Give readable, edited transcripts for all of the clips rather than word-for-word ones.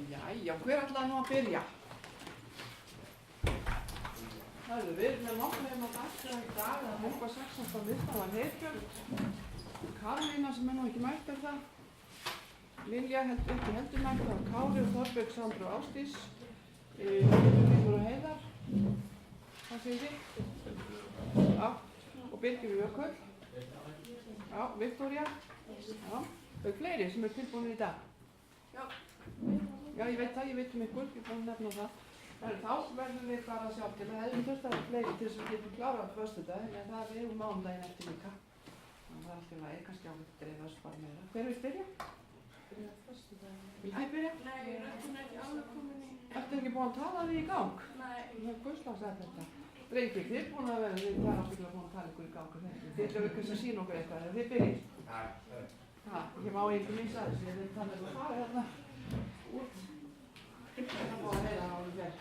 Jæja, hver ætlaði nú að byrja? Við erum með nokkrum að dagskrá í dag að hópa 16. listan var Heiðbjörg. Karolína sem nú ekki mætt það. Lilja ekki heldur mætt, það var Kári og Þorbjörg, Sandra og Ásdís. Hildur og Heiðar. Hvað segir þið? Já, og Birgir Jökull. Já, Viktoría. Já, þau fleiri sem tilbúinir í dag. Já, ég veit ykkur, ég er búin að nefna það. Þá verðum við bara að sjá til að hefðum þurft að vera fleiri til þess að við getum klárað á föstudag, en það er mánudaginn eftir líka. Það var alltaf lagi, kannski á að dreifast bara meira. Hver vil byrja? Byrja föstudaginn. Vil þið byrja? Nei, röddin er ekki alveg komin í. Ertu ekki búin að tala því í gang? Nei. Það er guðslagsætt þetta. Drengir, þið er búin að vera, þið er ábyggilega búin að tala ykkur í gang. Þið ætlaðu ykkur að sína okkur eitthvað, þið byrjið. Ég má einhver missa þessu, ég vil tala um að fara hérna út. Það má að heyra á því vel.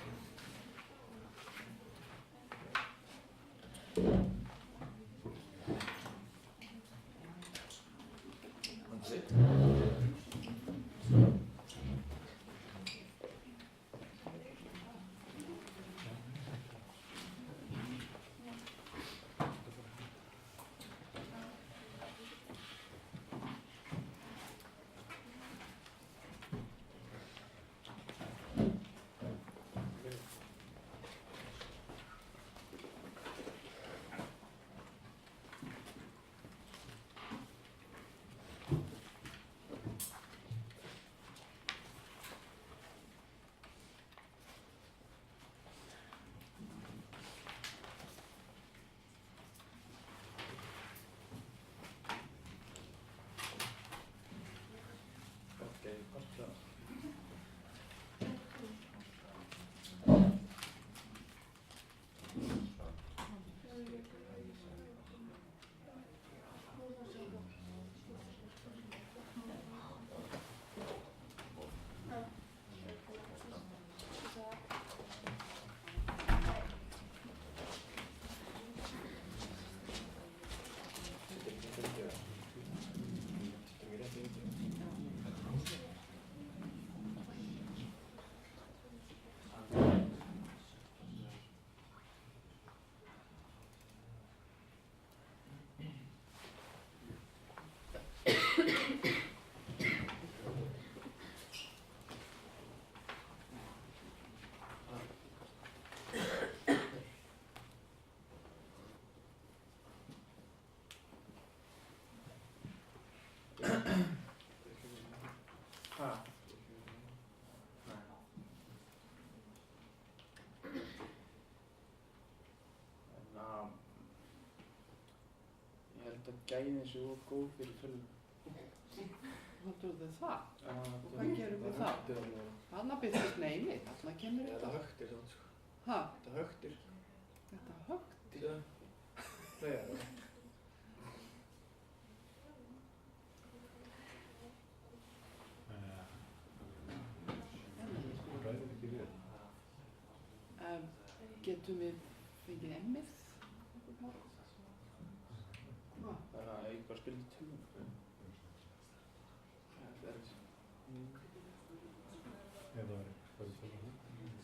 Gæðin séu of góð fyrir tölvuna. Heldur þið það? Og hvað gerum við þá? Þarna byrjast neymið, þarna kemur Þetta högtir þannig sko. Hæ? Þetta högtir. Þetta högtir? Það er það. Getum við fengið emmið? Það er ég bara spilið tölvuna. Það er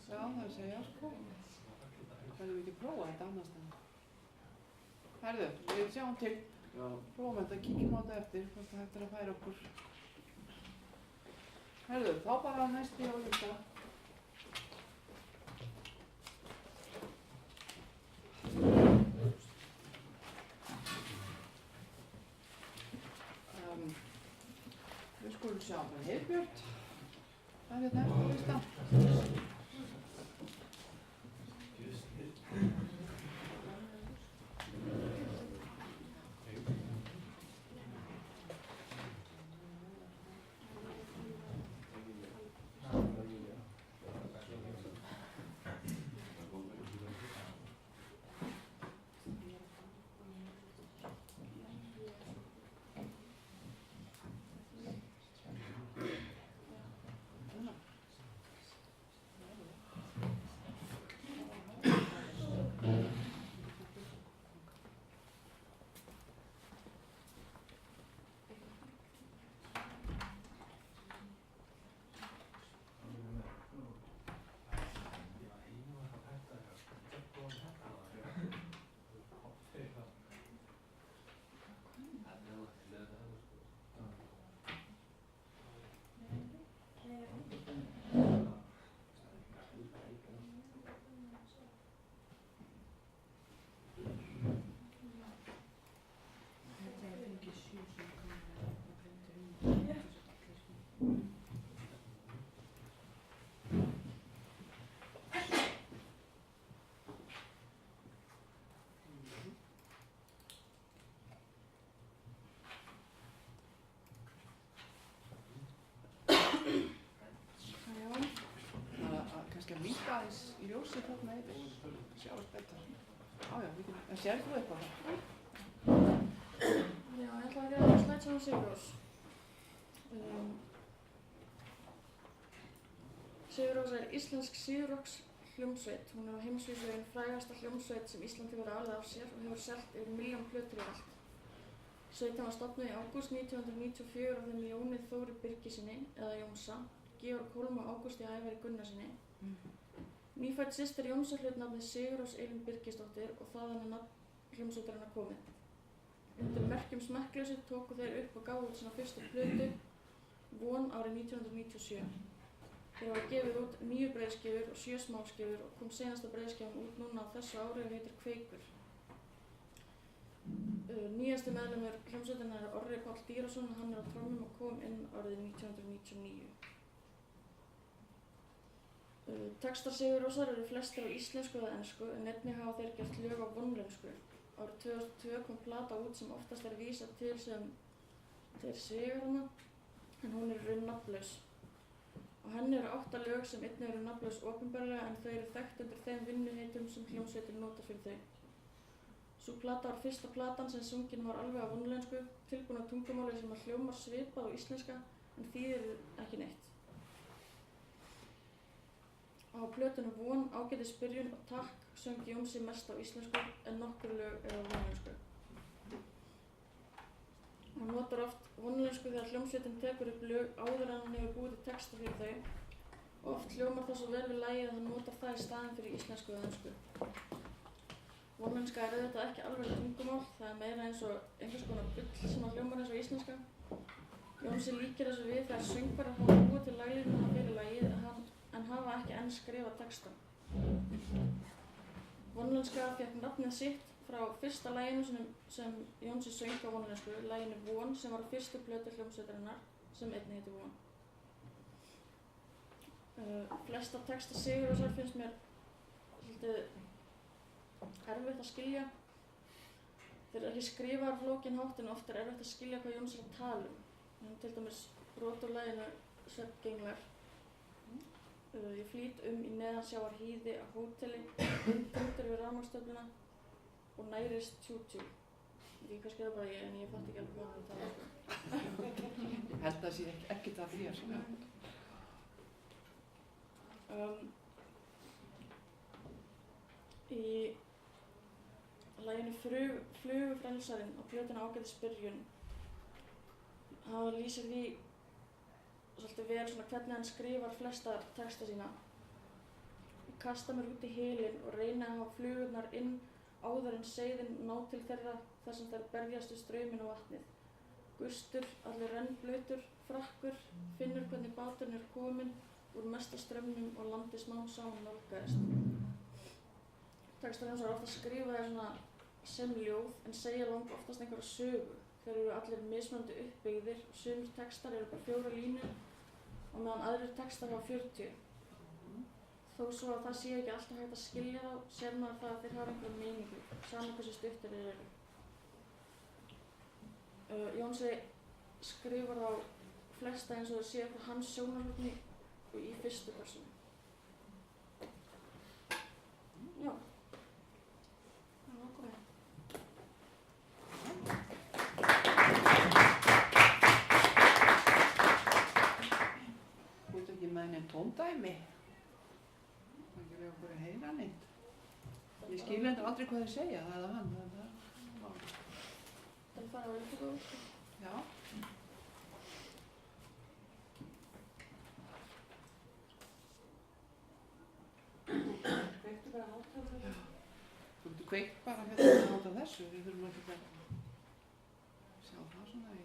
Já, það er að segja sko. Hvernig við ekki prófa þetta annars þannig? Herðu, við sjáum til. Prófum þetta, kíkjum á þetta eftir, hvort það hægt er að færa okkur. Herðu, þá bara næsti á þetta. Við skulum sjá bara Heiðbjörg. Það er hérna eftir listan. sjáast betur. Já, við getum, en sér þú eitthvað það? Já, ég ætla að gera slætt saman Sigurrós. Sigurrós íslensk síðrokks hljómsveit. Hún á heimsvísu einn frægasta hljómsveit sem Ísland hefur alið af sér og hefur selt yfir 1.000.000 plötur í allt. Sveitin var stofnuð í ágúst 1994 af þeim Jóni Þóri Birgissyni, eða Jónsa, Georg Hólm og Ágústi Ævari Gunnarsyni. Nýfædd systir Jónsa hlaut nafnið Sigurrós Elín Birgisdóttir og þaðan nafn hljómsveitarinnar komið. Undir merkjum smekkleysu tóku þeir upp og gáfu út sína fyrstu plötu, Von, árið 1997. Þeir hafa gefið út 9 breiðskifur og 7 smáskifur og kom seinasta breiðskifan út núna á þessu ári og heitir Kveikur. Nýjasti meðlimur hljómsveitarinnar Orri Páll Dýrason, hann á trommum og kom inn árið 1999. Textar Sigurrósar eru flestir á íslensku eða ensku en einnig hafa þeir gert lög á vonlensku. Árið 2002 kom plata út sem oftast vísað til sem Þeir Sigurðarna en hún raun nafnlaus. Á henni eru 8 lög sem einnig eru nafnlaus opinberlega en þau eru þekkt undir þeim vinnuheitum sem hljómsveitin notar fyrir þau. Sú plata var fyrsta platan sem sungin var alveg á vonlensku, tilbúin á tungumáli sem hljómar svipað á íslenska en þýðir ekki neitt. Á plötunni Von, Ágætis byrjun og Takk söng Jónsi mest á íslensku en nokkur lög eru á vonlensku. Hann notar oft vonlensku þegar hljómsveitin tekur upp lög áður en hann hefur búið til texta fyrir þau og oft hljómar það svo vel við lagið að hann notar það í staðinn fyrir íslensku eða ensku. Vonlenska auðvitað ekki alveg tungumál, það meira eins og einhvers konar bull sem hljómar eins og íslenska. Jónsi líkir þessu við þegar söngvarar hafa búið til laglínuna fyrir lagið en hafa ekki enn skrifað texta. Vonlenska fékk nafnið sitt frá fyrsta laginu sem Jónsi söng á vonlensku, laginu Von sem var á fyrstu plötu hljómsveitarinnar sem einnig heitir Von. Flesta texta Sigurrósar finnst mér svolítið erfitt að skilja. Þeir eru ekki skrifaðar flókin hátt en oft erfitt að skilja hvað Jónsi er að tala Til dæmis brot úr laginu Svefngenglar. Ég flýt í neðansjávar hýði á hóteli, undir við rafmagnstöfluna og nærist tjú-tjú. Ég veit ekki hvað skrifa bara ég en ég fatt ekki alveg hvað hann er að tala. Ég held að það sé ekki það þér. Í laginu Flugufrelsarinn á plötunni Ágætis byrjun lýsir því svolítið vel hvernig hann skrifar flesta texta sína. Ég kasta mér út í hylinn og reyni að hafa flugurnar inn áður en seiðin ná til þeirra þar sem þær berjast við strauminn og vatnið. Gustur, allir rennblautur, frakkur, finnur hvernig báturinn er kominn úr mesta straumnum og landið smám saman nálgaðist. Textar hans ofta skrifaðir sem ljóð en segja oftast einhverja sögu. Þeir eru allir mismunandi uppbyggðir og sumir textar eru bara 4 línur og meðan aðrir textar hafa 40. Þó svo að það sé ekki alltaf hægt að skilja þá, sér maður það að þeir hafa einhverja meiningu, saman hversu stuttir þeir eru. Jónsi skrifar þá flesta eins og þeir séu frá hans sjónarhorni og í fyrstu persónu. Já. Það var komið. Þú ert ekki með henni tóndæmi. Það er ekki okkur að heyra neitt. Ég skil enda aldrei hvað þeir segja, það er hann. Það fara að vera eitthvað út. Já. Kveiktu bara hátalara. Þú getur kveikt bara hérna át á þessu, við þurfum ekki að sjá það svona í.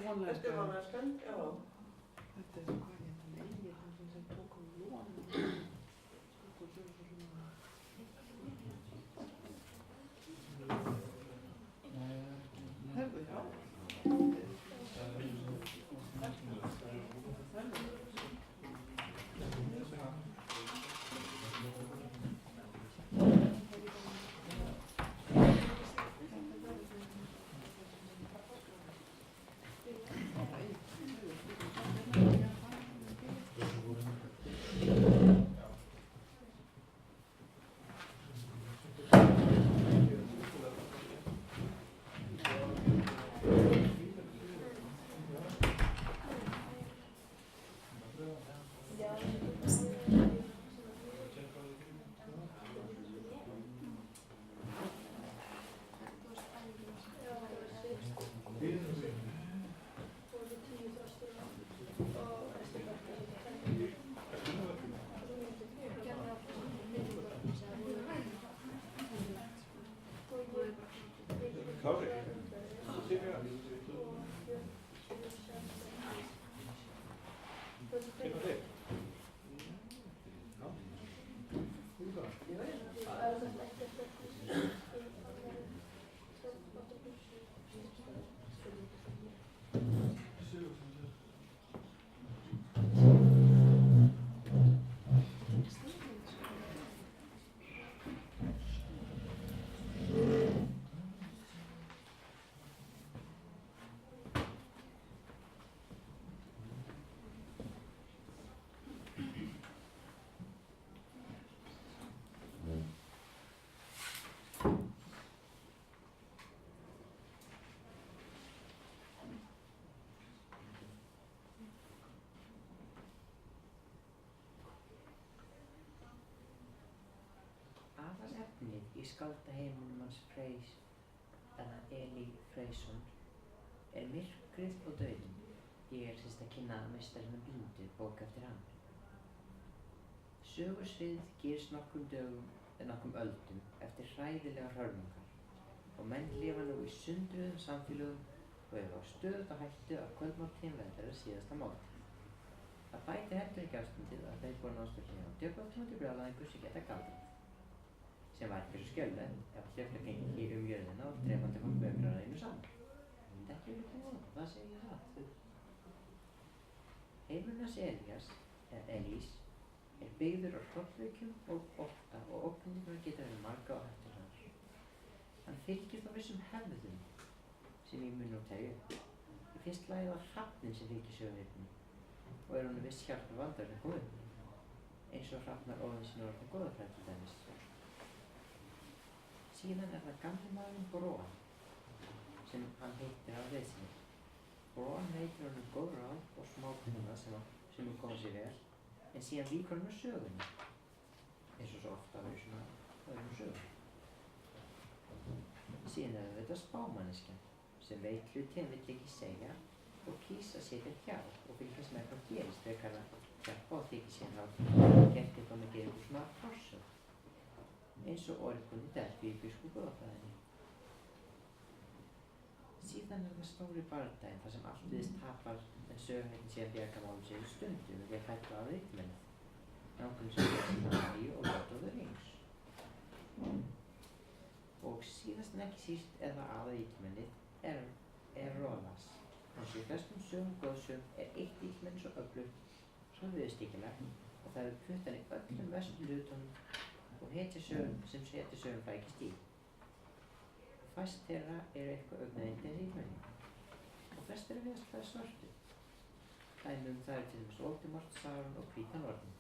vonlega Þetta er vonlega já. Þetta er hvað Egil, hann sem tók á lónum. Herðu, já. Aðalefnið í skáldaheiminum hans Freys, Elí Freysson, er myrkrið og dauðinn. Ég er fyrst að kynna meistarinn blindu bók eftir hann. Sögursviðið gerist nokkrum öldum eftir hræðilegar hörmungar og menn lifa nú í sundruðum samfélögum og eru á stöðugt á hættu að kvöldmáltíðin verði þeirra síðasta máltíð. Það bætir heldur ekki ástandið að þeir búin ástöklinni á djöflóttumandi brjálæðingu sem geta galdrað, sem var ekki svo skjölleg ef djöfla gengi jörðina og drefandi fólk öfrar að einu saman. Þetta er ekki vonað, það segir ég það. Heimurinn hans Elís er byggður á hrollvekjum og ótta og ógnirnar geta verið marga og hættulegar. Hann fylgir þá vissum hefðum sem ég mun nú telja upp. Í fyrsta lagi var hrafninn sem fylgir söguhetjunni og er honum viss hjálp og vandar með Guð, eins og hrafnar Óðins orðna goðafræði til dæmis. Síðan er það gamli maðurinn Bróan sem hann heitir á reisinni. Bróan veitir honum góð ráð og smákunna sem koma sér vel, en síðan víkur hann með sögunni, eins og svo ofta verður svona öðrum sögum. Síðan er þetta spámanneskjan sem veit hluti en vill ekki segja og kýs að setja hjá og fylgjast með hvað gerist frekar að hjálpa og þykir síðan hafa gert eitthvað með gerir úr svona forsög, eins og orðbúin í Delfí í bísku goðafræðinni. Síðan er það stóri bardaginn þar sem allt viðst tapar en söguhetjun sé að bjarga málum sér í stundu með því að hætta af ritmennið, nákvæmlega sem gerist í og Lord of the Rings. Og síðast en ekki síst er það aða ítmennið er Rolas. Eins og í flestum sögum goðsögum er eitt ítmenn svo öflugt, svo viðstíkilegt og það er puttan í öllum vestum hlutunum og hetjusögum sem hetjusögum flækist í. Fæst þeirra eru eitthvað öfnaðindi en ítmenni og flest eru viðast það svörtu. Dæmi það er til dæmis Voldemort, Sauron og hvítan orðin.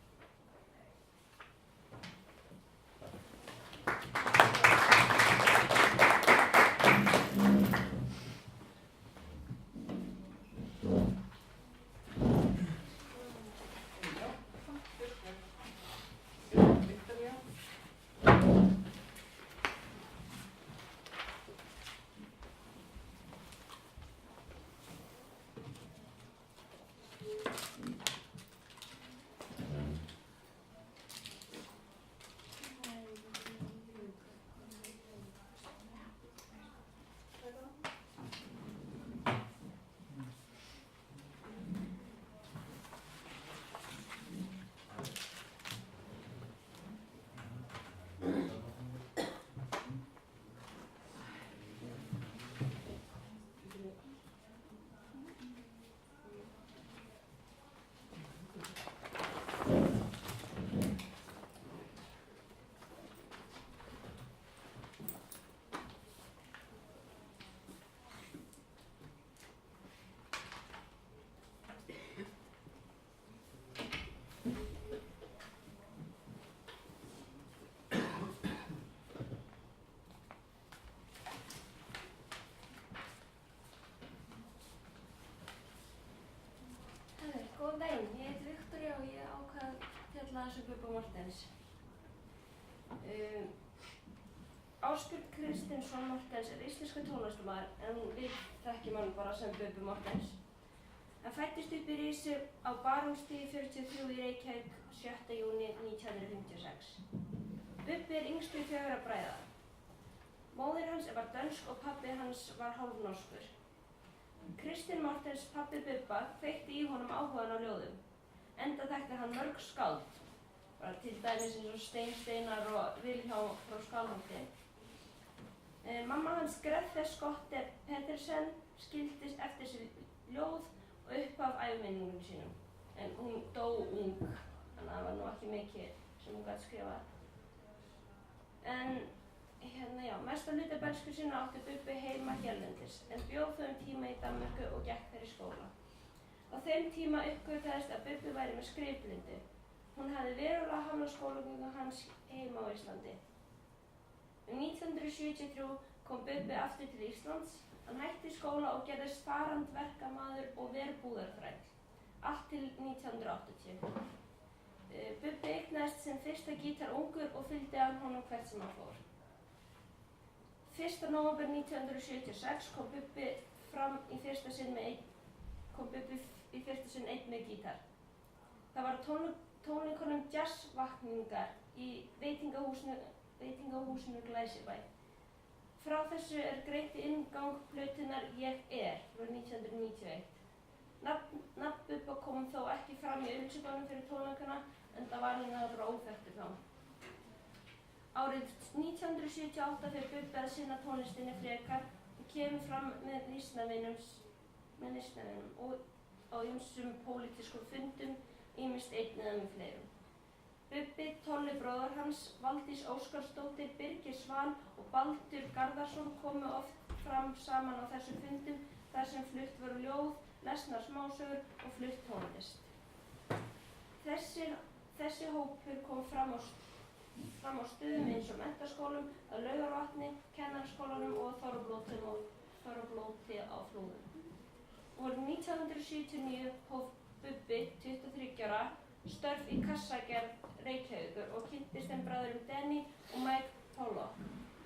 fjalla aðeins Bubba Morthens. Ásbjörn Kristinsson Morthens íslenskur tónlistarmaður en við þekkjum hann bara sem Bubbi Morthens. Hann fæddist upp í Rísi á Barónsstíg 43 í Reykjavík 7. júní 1956. Bubbi yngstur 4 bræðra. Móðir hans var dönsk og pabbi hans var hálfnorskur. Kristinn Morthens, pabbi Bubba, kveikti í honum áhugann á ljóðum, enda þekkti hann mörg skáld, bara til dæmis eins og Stein Steinar og Vilhjálm frá Skálholti. Mamma hans Grethe Skotte Petersen skildist eftir sig ljóð og upphaf æviminningum sínum, en hún dó ung, þannig að það var nú ekki mikið sem hún gat skrifað. En mesta hluta bernsku sinnar átti Bubbi heima hérlendis, en bjó þó tíma í Danmörku og gekk þar í skóla. Á þeim tíma uppgötvaðist að Bubbi væri með skrifblindu. Hún hafði verulega hamlað skólagöngu hans heima á Íslandi. 1973 kom Bubbi aftur til Íslands. Hann hætti skóla og gerðist farandverkamaður og verbúðarþræll, allt til 1980. Bubbi eignaðist sinn fyrsta gítar ungur og fylgdi hann honum hvert sem hann fór. 1. nóvember 1976 kom Bubbi í fyrsta sinn einn með gítar. Það var tónleikunum jazzvakningar í veitingahúsinu Glæsibæ. Frá þessu greint í inngang plötunnar Ég frá 1991. Nafn Bubba kom þó ekki fram í auglýsingunum fyrir tónleikana, enda var hann bara óþekktur þá. Árið 1978 fer Bubbi að sinna tónlistinni frekar og kemur fram með listnavinum og á ýmsum pólitískum fundum, ýmist einn eða með fleirum. Bubbi, Tolli bróðir hans, Valdís Óskarsdóttir, Birgir Svan og Baldur Garðarsson komu oft fram saman á þessum fundum þar sem flutt voru ljóð, lesnar smásögur og flutt tónlist. Þessi hópur kom fram á stöðum eins og menntaskólum, að Laugarvatni, Kennaraskólanum og Þorrablóti á Flúðum. Árið 1979 hóf Bubbi, 23 ára, störf í kassagerð Reykjavíkur og kynntist þeim bræðurum Denny og Mike Pollock,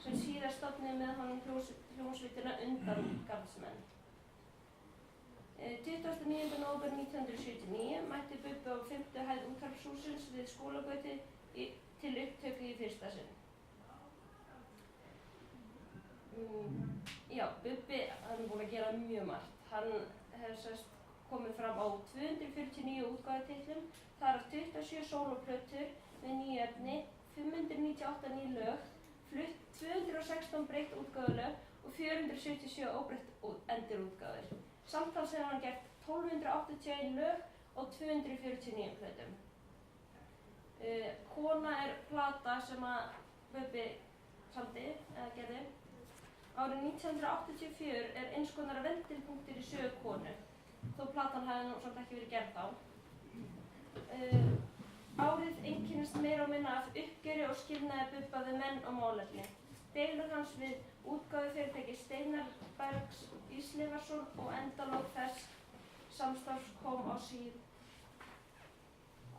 sem síðar stofnuðu með honum hljómsveitina Undangarðsmenn. 29. nóvember 1979 mætti Bubbi á 5. hæð Útvarpshússins við Skúlagötu til upptöku í fyrsta sinn. Bubbi er búinn að gera mjög margt. Hann hefur komið fram á 249 útgáfutitlum, þar af 27 sólóplötur með nýju efni, 598 ný lög, flutt 216 breytt útgáfulög og 477 óbreytt endurútgáfur. Samtals hefur hann gert 1281 lög og 249 plötum. Kona plata sem að Bubbi samdi eða gerði. Árið 1984 eins konar ventilpunktur í sögu konu, þó platan hefði nú samt ekki verið gerð þá. Árið einkennist meira og minna af uppgjöri og skilnaði Bubba við menn og málefni. Deilur hans við útgáfufyrirtæki Steinar Bergs Ísleifsson og endalok þess samstarfs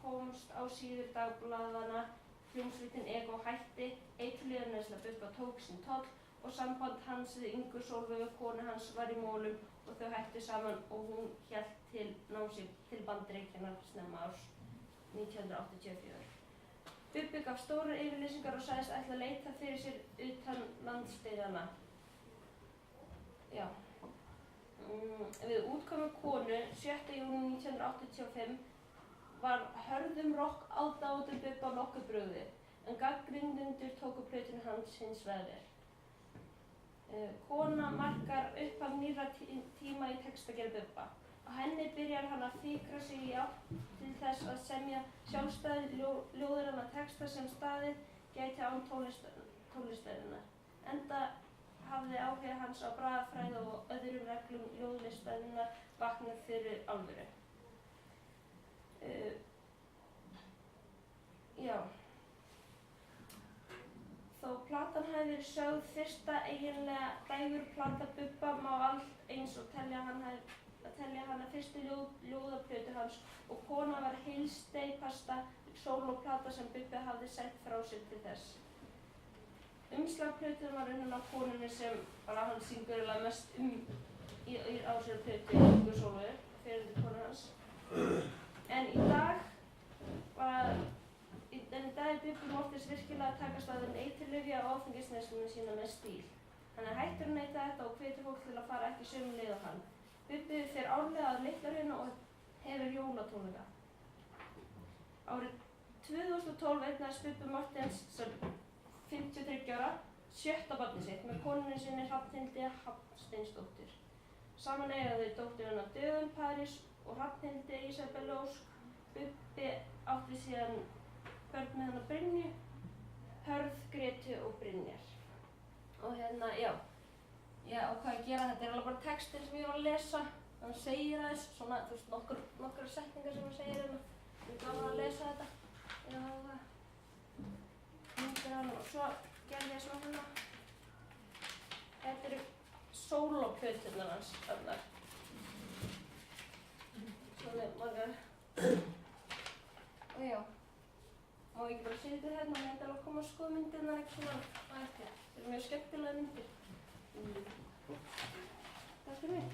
komst á síður dagblaðanna, hljómsveitin Ego hætti, eiturlyfjaneysla Bubba tók sinn toll og samband hans við Ingu Sólveigu konu hans var í molum og þau hættu saman og hún hélt til námsins til Bandaríkjanna snemma árs 1984. Bubbi gaf stórar yfirlýsingar og sagðist ætla að leita fyrir sér utan landsbyggðanna. Við útkomu konu 7. júní 1985 var hörðum rokk aðdáendum Bubba nokkuð brugðið, en gagnrýnendur tóku plötuna hans hins vegar. Kona markar upphaf nýrra tíma í textagerð Bubba. Á henni byrjar hann að fikra sig í átt til þess að semja sjálfstæðir ljóðræna texta sem staðið gæti án tónlistarinnar, enda hafði áhugi hans á bragðafræði og öðrum reglum ljóðlistarinnar vaknað fyrir alvöru. Þó platan hafi verið sögð fyrsta eiginlega dægurplata Bubba má allt eins og telja að hann hafi að telja hana fyrstu ljóðaplötu hans og Kona var heilsteypasta sólóplata sem Bubbi hafði sent frá sér til þess. Umslag plötunnar var unnin af konunni sem bara hann syngur eiginlega mest á sér plötu í yngu sólói, fyrirhundi konu hans. En í dag er Bubbi Morthens virkilega að takast á þeim eiturlyfja og áfengisneyslu sína með stíl. Hann er hættur að neita þetta og hvetur fólk til að fara ekki sömu leið á hann. Bubbi fer árlega að Litla-Hrauni og hefur jólatónleika. Árið 2012 eignaðist Bubbi Morthens sem 53 ára 7. barnið sitt með konunni sinni Hrafnhildi Hafsteinsdóttur. Saman eiga þau dótturina Dögun París og Hrafnhildi Ísabel Ósk. Bubbi átti síðan börn með hana Brynju, Hörð, Gretu og Brynjar. Og hérna, ég ákvað að gera þetta alveg bara textin sem ég var að lesa. Hann segir aðeins svona, þú veist, nokkrar setningar sem hann segir hérna. Ég er gaman að lesa þetta. Ég hafa það. Myndir hann og svo gerði ég svona hérna. Þetta eru sólóplöturnar hans allar. Svona margar. Og já, má ég ekki bara setja hérna, ég ætla alveg að koma að skoða myndirnar ekki svona á eftir. Þetta eru mjög skemmtilega myndir. Takk fyrir mig.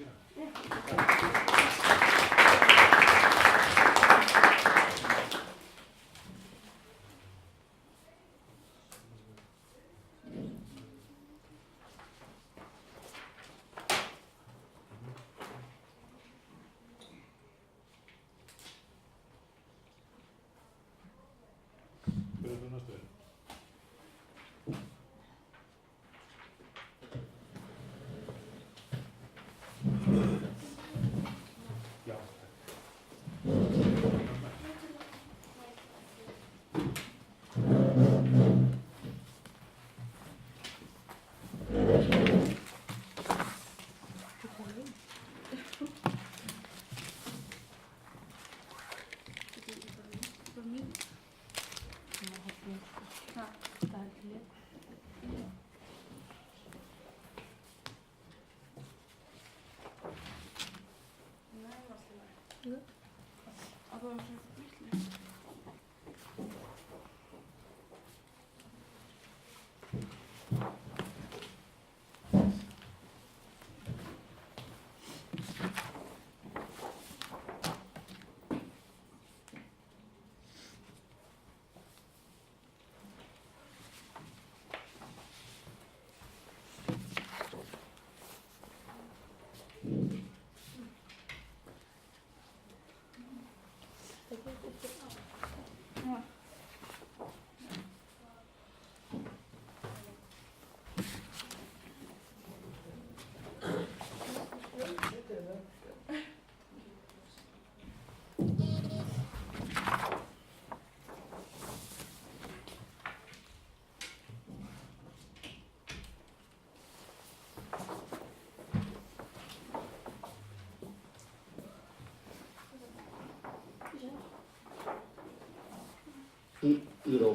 Í ró.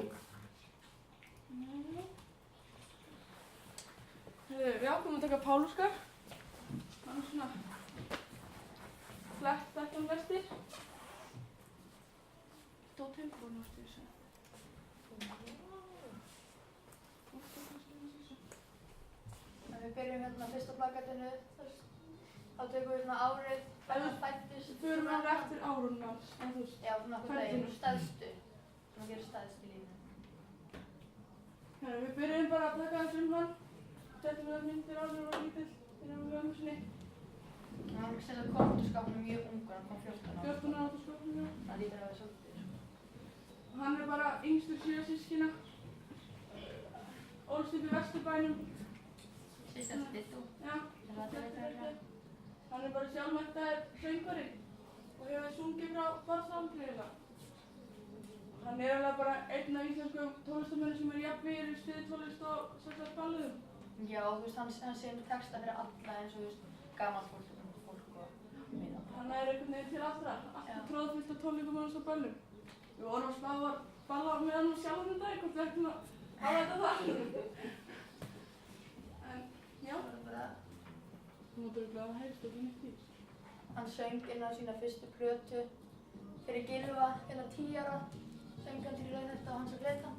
Við ákveðum að taka Páluskar. Hann er svona flett ekki flestir. Stóð tilbúin ástu þessu. Við byrjum hérna fyrsta plakatinu, þá tökum við hérna árið, hvernig fættist. Við förum alveg eftir árunum hans, en þú veist. Já, svona okkur daginn, stæðstu. Svona gerir stæðst í lífinu. Við byrjum bara að taka þess hann. Settum við myndir á þegar var lítill, þegar við ömmu sinni. Hann sem það kom til skápnum mjög ungur, hann kom 14 ára. 14 ára til skápnum, já. Það lítur að vera svolítið, Og hann er bara yngstur 7 systkina. Ólst upp í Vesturbænum. Sýst eftir þú. Já, hann er bara sjálfmenntaður söngvari og hefur sungið frá barnsaldri eiginlega. Hann er alveg bara einn af íslenskum tónlistarmönnum sem er jafnvíður í stuðtónlist og sérstaklega balluðum. Já, þú veist, hann segir með texta fyrir alla eins og, þú veist, gamalt fólk og ungt fólk og miðaldra. Hann er einhvern veginn til allra, alltaf tróðfyllt af tónleikum hans og böllum. Við vorum að spá að balla með hann og sjálfum um dag, hvort við ættum að hafa þetta það. En, já. Það er bara... Þú mútur örugglega að heyrst ekki nýtt í. hann söng inn á sína fyrstu plötu fyrir Gylfa 10 ára, söng hann til Rauðhetta og Hans og Greta.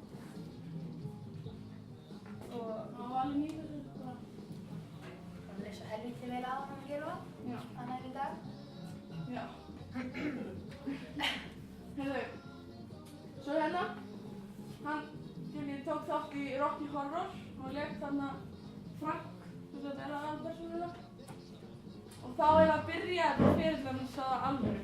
Og hann var alveg nýtt þessu bara. hann leið svo helvítið vel á hann Gylfa, Já. hann í dag. Já. Heyrðu, svo hérna, hann tók þátt í Rocky Horror og lék þarna Frank, þess að þetta er aðalpersónuna. Og þá byrjaði ferillinn hans að alvöru.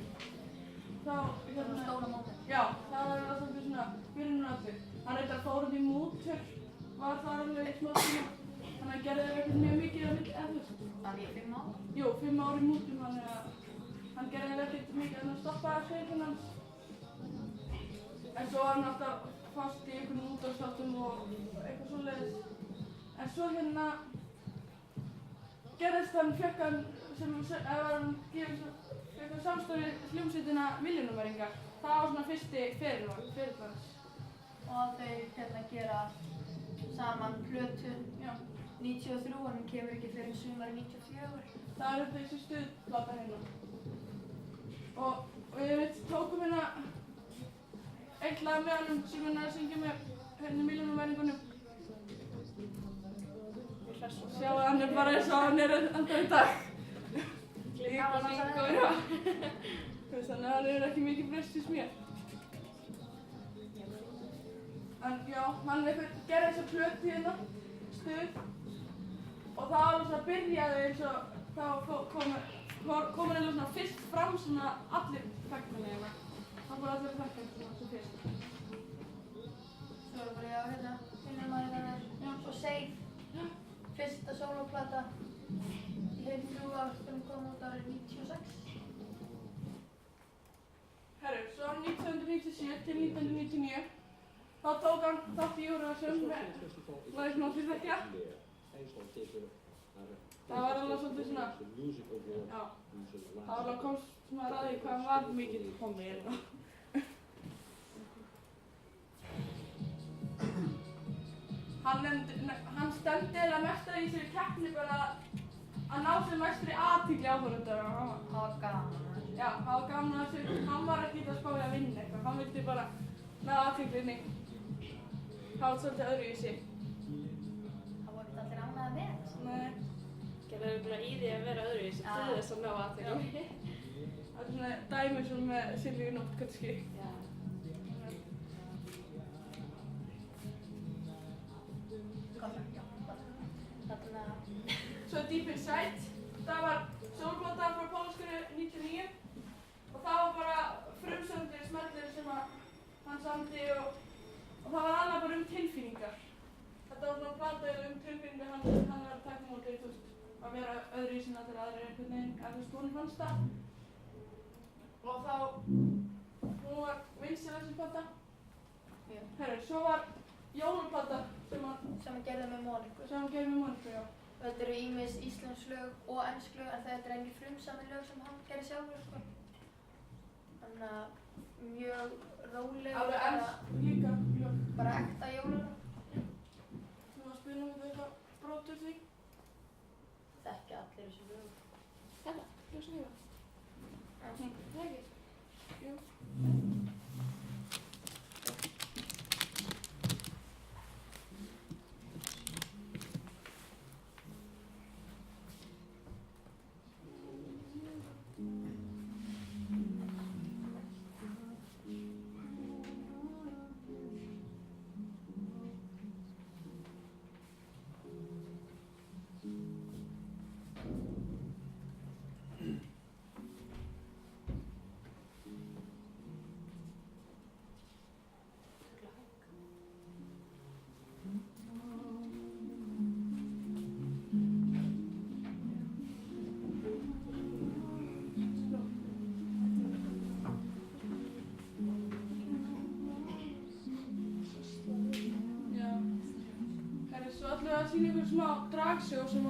Þá, Stóra móment. já, það var svolítið svona byrjunin á öllu. Hann reyndar fór út í mútur, var þar alveg í smá tíma. Þannig að hann gerði ekkert mjög mikið af milli, þú veist. Var ég 5 ár? Jú, 5 ár í mútum, þannig að hann gerði ekkert mikið að stoppa ferillinn hans. En svo var hann alltaf fast í einhvern útvarpsþáttum og eitthvað svoleiðis. En svo hérna gerðist hann, fekk hann samstarf við hljómsveitina Milljónamæringar. Það var svona fyrsti ferill hans. Og þau gera saman plötu Já. 93 en hún kemur ekki fyrir sumarið 94. Það er þessi stuðplata hérna. Og við tókum hérna eitt lag með honum sem hann er að syngja með hérna Milljónamæringunum. Sjá að hann er bara eins og hann er ennþá í dag. Líka og syngur, já. Þannig að hann er ekki mikið breyst í mér. En já, hann gerði þessa plötu hérna, stuð. Og það var svona byrjaði eins og þá kom hann eiginlega svona fyrst fram svona allir þekknarnir hérna. Það fór allir þekknarnir svona svo fyrst. Svo var ég á hérna, Milljónamæringarnar, svo Seif, fyrsta sólóplata í heil 3 ár sem kom út árið 96. Herru, svo 1997 til 1999 þá tók hann þátt í Eurovision með lagið sem allir þekkja. Það var alveg svolítið svona, já, það alveg komst svona að því hvað hann var mikill hommi hérna. Hann stefndi eiginlega mest í þessari keppni bara að ná sem mestri athygli áhorfenda. Það var gaman. Já, það var gaman að þessu, hann var ekkert að spá í að vinna eitthvað, hann vildi bara ná athyglinni. Það var svolítið öðruvísi. Það voru allir ánægðir með þessu. Nei, Gerðu örugglega í því að vera öðruvísi til þess að ná athygli. það er svona dæmi svona með Silvíu Nótt kannski. Já. Svo Deep Inside, það var sólplata frá Pólskunu 99 og það var bara frumsamdir smellir sem hann samdi og það var annað bara tilfinningar. Þetta var svona plata tilfinningar hann var að taka móti, þú veist, að vera öðruvísi en allir aðrir einhvern veginn, ef þú veist, hún fannst það. Og þá, hún var vinsæl þessi plata. Herru, svo var jólaplata sem hann gerði með Móniku. Já. Þetta eru ýmis íslensk lög og ensk lög en þetta er engin frumsamin lög sem hann gerði sjálfur, sko. Þannig að mjög róleg, Alveg ensk líka lög. bara ekta jólalög. Þú var að spila með eitthvað brot úr því? Þekkja allir þessu lög. Þetta, ég skrifa. Það ekki? Jú. Að sýna ykkur smá dragsjó sem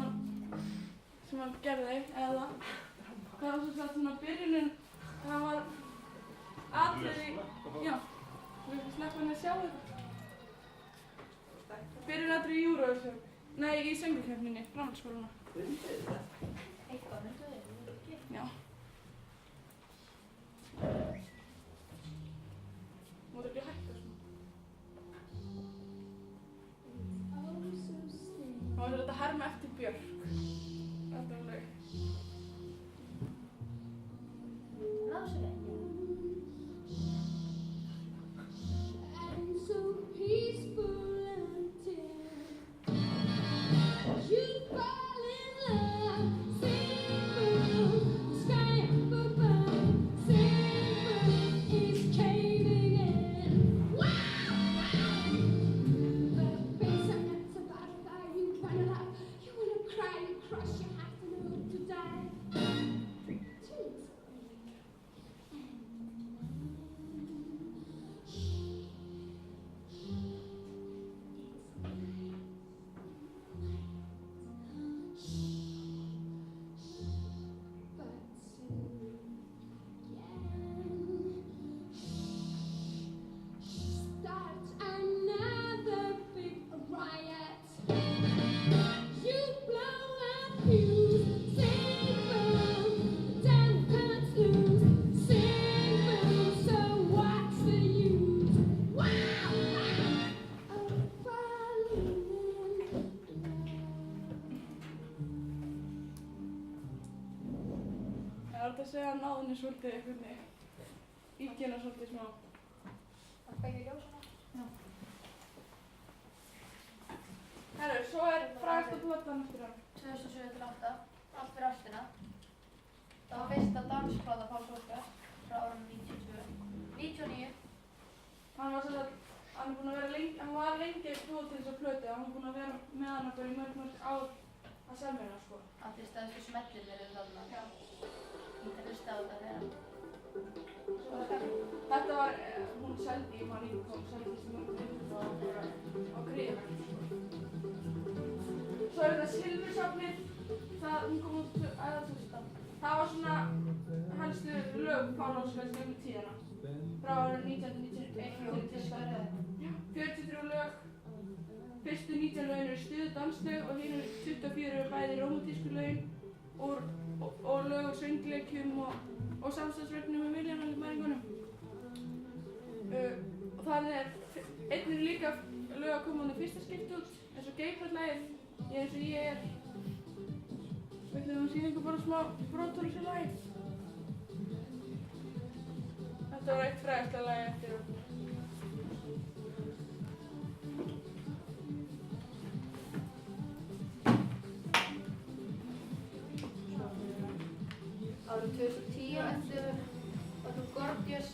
hann gerði, eða það var svona byrjunin, það var atriði, já, við erum sleppa henni að sjá þetta. Byrjunatriði í Eurovision, nei í söngvakeppninni, framhaldsskólana. Eitthvað myndu þið, ekki? Já, hægt að segja að náðinni svolítið einhvern veginn. Íkjana svolítið smá. Það kveikir ljósana. Herru, svo frægasta platan eftir hann. 2007-2008, Allt fyrir ástina. Það var fyrsta dansplata Páls Óskars frá árunum 92. 99. Hann var sem sagt, hann var lengi búið til þessa plötu. Hann var búinn að vera með hana bara í mörg ár að semja hana, sko. Allir stæðstu smellirnir eru þarna. Já. Ég hlusta á þetta þegar. Þetta var, hún seldi, ég man ekki hvað hún seldi sem mjög á gríðverk, sko. Svo þetta Silfursafnið, hún kom út það var svona helstu lög Páls Óskars gegnum tíðina. Frá árið 1991 til 43 lög. Fyrstu 19 lögin eru stuð danslög og hinu 24 eru bæði rómantísku lögin og lög og söngleikjum og samstagsverknum með Viljanmæringunum. Og þannig einnig líka lög að koma á fyrsta skipti út, eins og Geirharðlagið, eins og ég er. Við ætlum að sýna ykkur bara smá brot úr þessu lagi. Þetta var eitt frægasta lagi eftir okkur. Árið 2010 eftir Otto Gorgias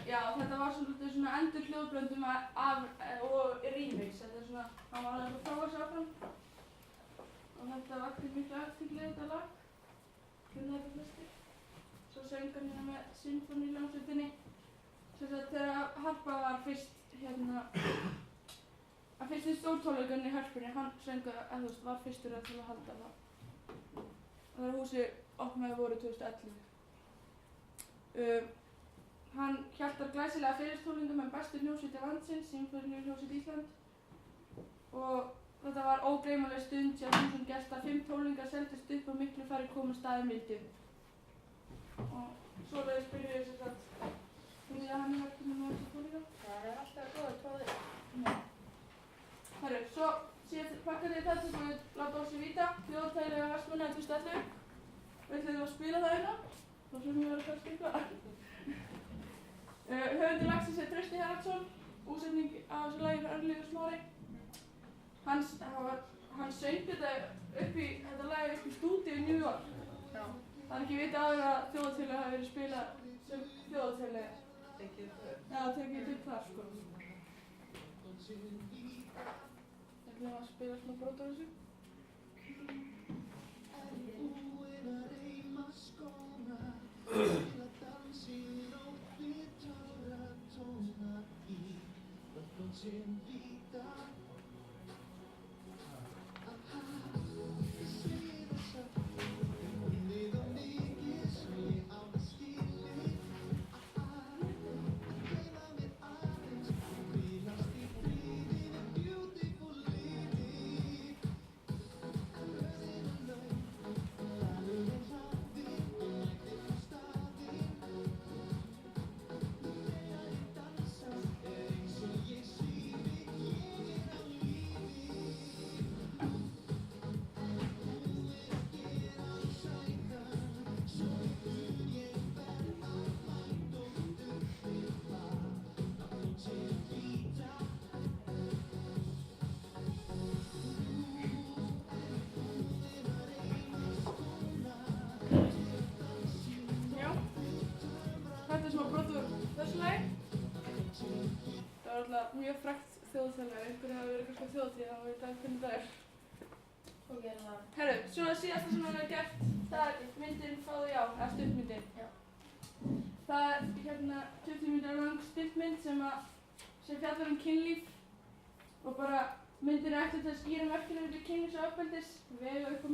Já, þetta var svona endur hljóðblöndum og remix. Þetta er svona, hann var alveg að prófa sig áfram. Og þetta vakti miklu athygli þetta lag. Kunni þetta flestir. Svo söng hann hérna með sinfóníuhljómsveitinni. Sem sagt þegar Harpa var fyrst að fyrstu stórtónleikunni í Hörpunni, hann söng var fyrstur til að halda það. Þegar húsið opnaði voru 2011. Hann hélt þar glæsilega fyrirtónleika með bestu hljómsveitir landsins, Sinfóníuhljómsveit Ísland. Og þetta var ógleymanleg stund hjá 1000 gesta, 5 tónleikar seldust upp og miklu færri komu staðir mildi. Og svoleiðis byrjuði sem sagt að hann í Hörpunni með þessu tónleika. Það er alltaf góður tóður. Herru, svo pakkar ég þetta sem við láta á sig víta, þjóðtægilega Vestmanna 2011. Við ætlum að spila það hérna, þá sem við verðum kannski eitthvað. Höfundur lagsins er Trausti Haraldsson, útsetning á þessu lagi fyrir Örlygur Smári. Hann söng þetta lagi upp í stúdíu í New York. Já. Það er ekki vitað áður að þjóðhátíðlega hafi verið spilað sem þjóðhátíðlega. Já, tekið upp þar, sko. Ég ætlum að spila svona brot á þessu. Mjög frægt þjóðhátíðlega, einhverju hafa verið kannski á þjóðhátíð, þá veit að hvernig það er. Og gera það. Herru, svo að síðasta sem hann hefur gert, það er myndin Fáðu já, eða stuttmyndin. Já. Það er 20 mínútur lang stuttmynd sem fjallar kynlíf og bara myndin er eftir til að skýra merkilegri kynlífs og ofbeldis, vega upp á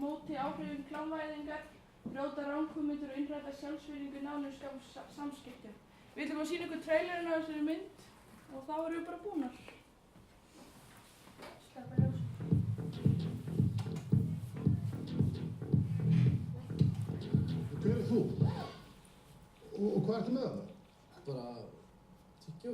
móti áhrifum klámvæðingar, brjóta ranghugmyndir og innræta sjálfsvirðingu nánum samskiptum. Við ætlum að sýna ykkur trailerinn á þessari mynd og þá erum við bara búnar. Slappa ljós. Hver er þú? Og hvað ertu með það? Bara tyggjó.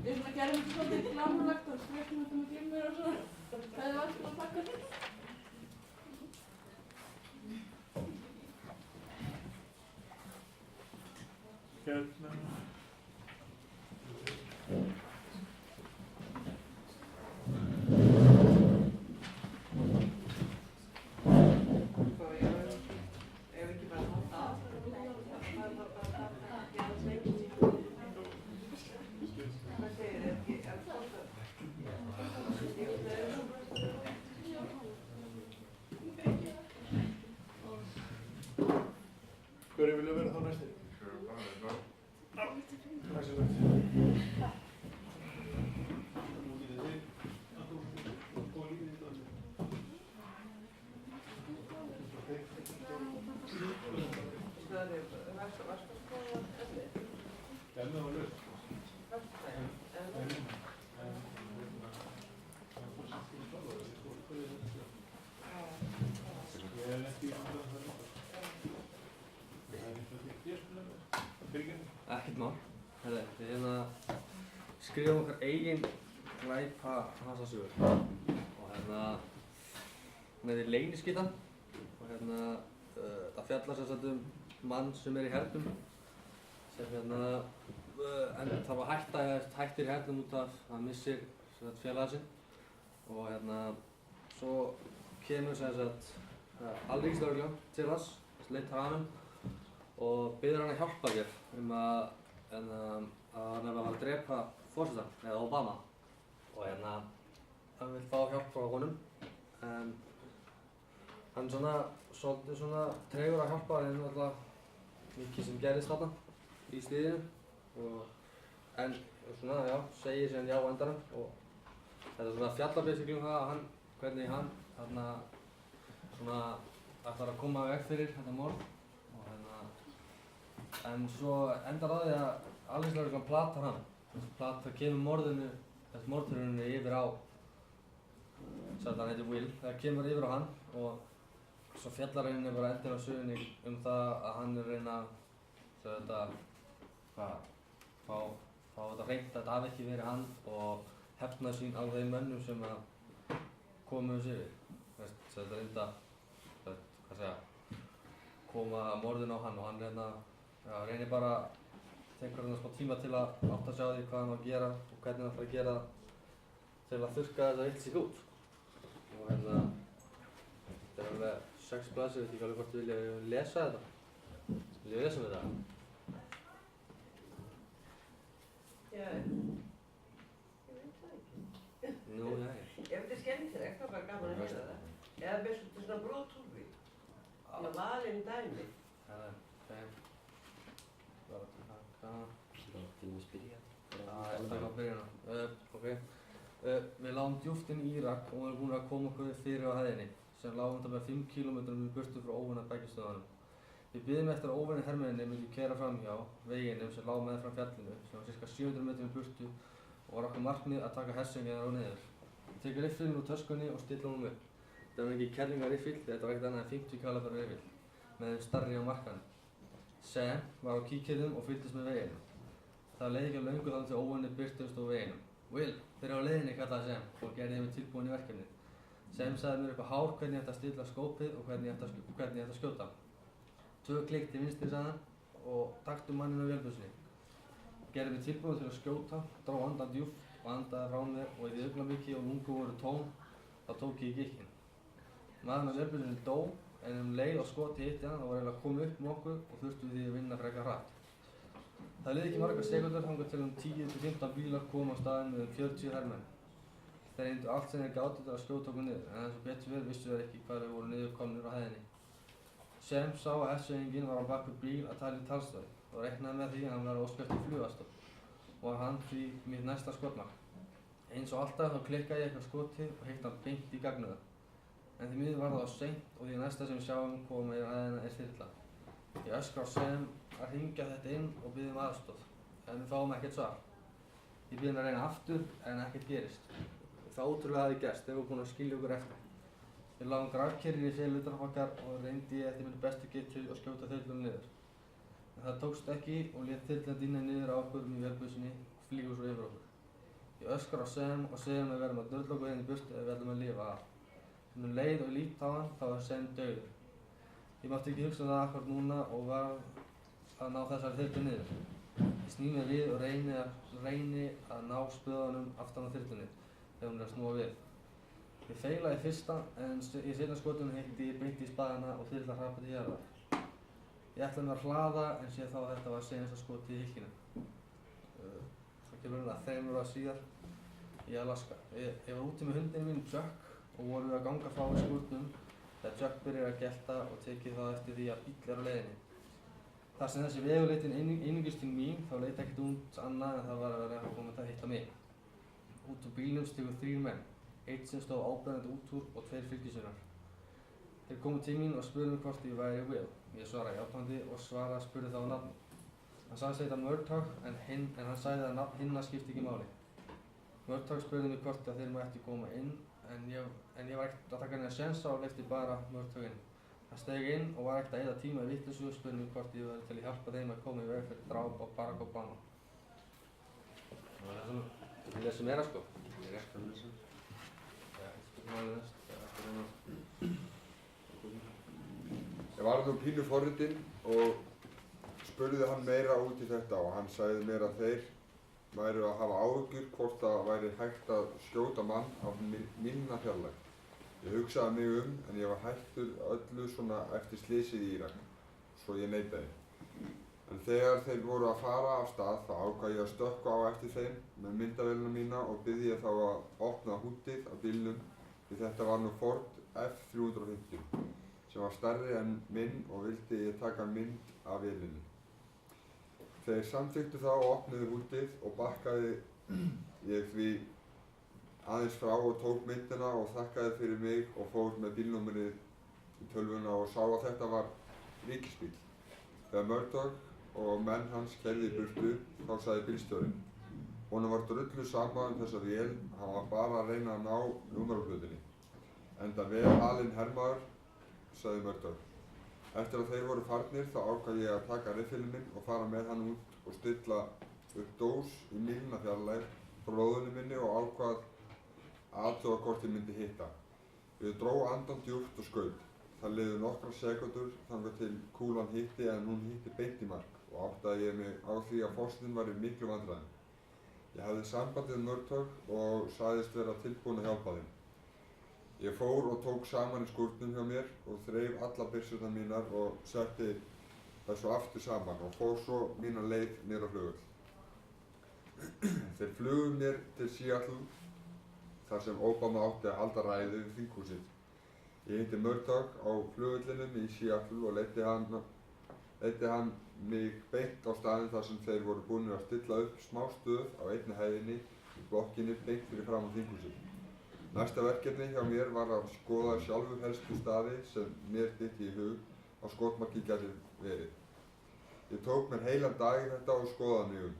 Við svona gerðum þetta svolítið glamurlegt og skrekkjum þetta með glimmur og svona. Það er alltaf að taka þetta. Hérna. Hverju vilja vera þá næstir? Ekkert mál. Herri, við skrifum okkar eigin glæpa hasasögur. Og hún heitir Leyniskyttan. Og það fjallar sem sagt mann sem í hernum. Sem þarf að hættir í hernum út af að hann missir félaga sinn. Og svo kemur sem sagt alríkislögreglan til hans, leitar að honum og biður hann að hjálpa þér að hann hefði að drepa forsetann, eða Obama. Og hann vil fá hjálp frá honum. En hann svolítið tregur að hjálpa hann alltaf mikið sem gerðist þarna í stríðinu. En segir síðan já á endanum. Og þetta fjallar basically um það hvernig hann ætlar að koma veg fyrir þetta morð. En svo endar það því að alríkislögreglan platar hann. Það kemur morðurinn yfir á, hann heitir Will, það kemur yfir á hann og svo fjallar henni bara endinn á sögunni það að hann er að reyna að fá þetta hreint að þetta hafi ekki verið hann og hefna sín á þeim mönnum sem komu þessu yfir. Þetta reynda koma morðin á hann og hann reynir bara tekur hann smá tíma til að átta sig á því hvað hann var að gera og hvernig hann ætlar að gera til að þurrka þetta vitleysi út. Og þetta er alveg 6 blaðsíður, ég veit ekki alveg hvort þið vilja lesa þetta. Viljið lesa um þetta? Já, ég veit það ekki. Nú, jæja. Ef þetta er skemmtilegt, þá er bara gaman að heyra það. Eða með svona brot úr því. Svona valin dæmi. Bara að taka... Til að spyrja. Takk á byrjunum. Við lágum djúpt inn í Írak og vorum búin að koma okkur fyrir á hæðinni sem lágum þetta með 5 kílómetrum í burtu frá óvinna bækistöðunum. Við biðum eftir að óvinni hermenninni myndi keyra framhjá veginum sem lág meðfram fjallinu sem var ca. 700 metrum í burtu og var okkar markmið að taka hersingina á niður. Við tekum riffilinn úr töskunni og stillum honum upp. Þetta var ekki kerlingariffill, þetta var ekkert annað en 50 kaliber riffill með þeim stærri á markanum. Sam var á kíkirðum og fylgdist með veginum. Það leið ekki á löngu þannig til óvinni birtust á veginum. Will, þeir eru á leiðinni, kallaði Sam og gerði mig tilbúinn í verkefnið. Sam sagði mér upp á hár hvernig ég ætti að stilla skópið og hvernig ég ætti að skjóta. 2 klikk til vinstri, sagði hann og taktu manninn á vélbyssunni. Gerði mig tilbúinn til að skjóta, dró andann djúpt og andaði frá mér og í því augnablikki og lungu voru tóm, þá tók ég í gikkinn. Maðurinn á vélbyssunni dó en leið og skoti hitti hann og var eiginlega komið upp með okkur og þurftum við því að vinna frekar hratt. Það liði ekki margar sekúndur þangað til 10–15 bílar komu á staðinn með 40 hermenn. Þeir reyndu allt sem þeir gátu til að skjóta okkur niður, en eins og betur við vissu þeir ekki hvað þeir voru niðurkomnir á hæðinni. Sam sá að hersöðinginn var á bak við bíl að tala í talstöð og reiknaði með því að hann var að óska eftir flugastopp og var hann því mitt næsta skotmark. Eins og alltaf þá klikkaði ég eitthvað skotið og heitti hann beint í gagnauga. En því miður var það á seint og því næsta sem við sjáum koma yfir hæðina er þyrla. Ég öskra á Sam að hringja þetta inn og biðja aðstoð, en við fáum ekkert svar. Ég bið hann að reyna aftur en ekkert gerist. Það ótrúlega hafði gerst, þeir voru búin að skilja okkur eftir. Við lágum grafkerrin í fel utan okkar og reyndi ég eftir mínu bestu getu að skjóta þyrlunum niður. En það tókst ekki og lét þyrlan dynja niður á okkur með vélbyssunni og flýgur svo yfir okkur. Ég öskra á Sem og segi að við verðum að drulla okkur inn í burtu ef við ætlum að lifa af. En um leið og ég lít á hann þá var Sem dauður. Ég mátti ekki hugsa það akkurat núna og var að ná þessari þyrlu niður. Ég sný mér við og reyni að ná spöðunum aftan á þyrlunni þegar hún er að snúa við. Ég feilaði í fyrsta en í seinna skotunum hitti ég beint í spaðina og þyrla hrapaði til jarðar. Ég ætlaði mér að hlaða en sé þá að þetta var seinasta skotið í hylkinu. Svo kemur að 3 ára síðar í Alaska. Ég var úti með hundinu minn Jack og vorum við að ganga frá í skúrnum þegar Jack byrjar að gelta og tekið þá eftir því að bíll er á leiðinni. Þar sem þessi vegur leit einungis til mín þá leit ekkert út annað en það var að vera að koma að hitta mig. Út úr bílnum stigu 3 menn, einn sem stóð áberandi út úr og 2 fylgisveinar. Þeir komu til mín og spurðu mig hvort ég væri Will. Ég svaraði játandi og spurði þá nafni. Hann sagðist heita Murtaugh en hann sagði að nafn hinna skipti ekki máli. Murtaugh spurði mig hvort að þeir mættu koma inn en ég var ekkert að taka neina sénsa og leyfti bara Murtaugh inn. Hann steig inn og var ekkert að eyða tíma í vitleysu og spurði mig hvort ég væri til að hjálpa þeim að koma í veg fyrir dráp á Barack Obama. Það var það sem ég lesi meira sko. Ég er ekki að lesa. Ég var nú pínu forritinn og spurði hann meira út í þetta og hann sagði mér að þeir væru að hafa áhyggjur hvort það væri hægt að skjóta mann á minna fjarlægð. Ég hugsaði mig en ég var hættur öllu svona eftir slysið í Írak, svo ég neitaði. En þegar þeir voru að fara af stað þá ákvað ég að stökkva á eftir þeim með myndavélina mína og bið ég þá að opna húddið á bílnum því þetta var nú Ford F350 sem var stærri en minn og vildi ég taka mynd af vélinni. Þeir samþykktu þá og opnuðu húddið og bakkaði ég því aðeins frá og tók myndina og þakkaði fyrir mig og fór með bílnúmerið í tölvuna og sá að þetta var ríkisbíl. Þegar Murtaugh og menn hans keyrðu í burtu þá sagði bílstjórinn. Honum var drullu sama þessa vél, hann var bara að reyna að ná númeraplutunni. Enda vel halinn hermaður, sagði Murtaugh. Eftir að þeir voru farnir þá ákvað ég að taka riffilinn minn og fara með hann út og stilla upp dós í mílna fjarlægð frá lóðunni minni og ákvað að athuga hvort ég myndi hitta. Ég dró andann djúpt og skaut. Það liðu nokkrar sekúndur þangað til kúlan hitti en hún hitti beint í mark og áttaði ég mig á því að fórstinn var í miklu vandræðum. Ég hafði samband við Murtaugh og sagðist vera tilbúinn að hjálpa þeim. Ég fór og tók saman í skúrnum hjá mér og þreif alla byssurnar mínar og setti það svo aftur saman og fór svo mína leið niður á flugvöll. Þeir flugu mér til Seattle þar sem Obama átti að halda ræðu við þinghúsið. Ég hitti Murtaugh á flugvöllinum í Seattle og leiddi hann mig beint á staðinn þar sem þeir voru búnir að stilla upp smástöð á einni hæðinni í blokkinni beint fyrir framan þinghúsið. Næsta verkefni hjá mér var að skoða sjálfur helstu staði sem mér dytti í hug að skotmarkið gæti verið. Ég tók mér heilan dag í þetta og skoðaði mig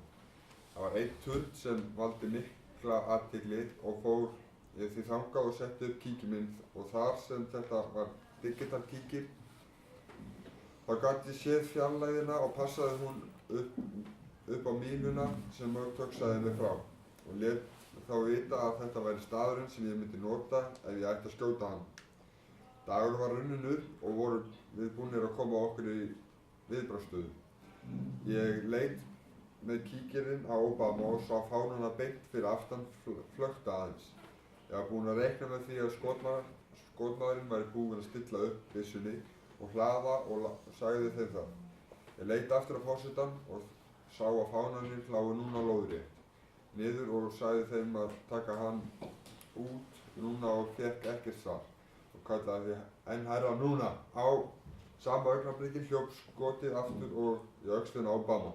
Það var einn turn sem valdi mikla athygli og fór ég því þangað og setti upp kíkinn minn og þar sem þetta var digital kíkir þá gat ég séð fjarlægðina og passaði hún upp á mínuna sem Murtaugh sagði mig frá og lét þá vita að þetta væri staðurinn sem ég myndi nota ef ég ætti að skjóta hann. Dagur var runninn upp og voru við búnir að koma okkur í viðbragðsstöðu. Ég leit með kíkirinn á Obama og sá fánana beint fyrir aftan flökta aðeins. Ég var búinn að reikna með því að skotmaðurinn væri búinn að stilla upp byssunni og hlaða og sagði þeim það. Ég leit aftur á forsetann og sá að fánarnir lágu núna lóðrétt niður og sagði þeim að taka hann út núna og fékk ekkert svar og kallaði því enn hærra núna. Á sama augnabliki hljóp skotið aftur og í öxlina á Obama.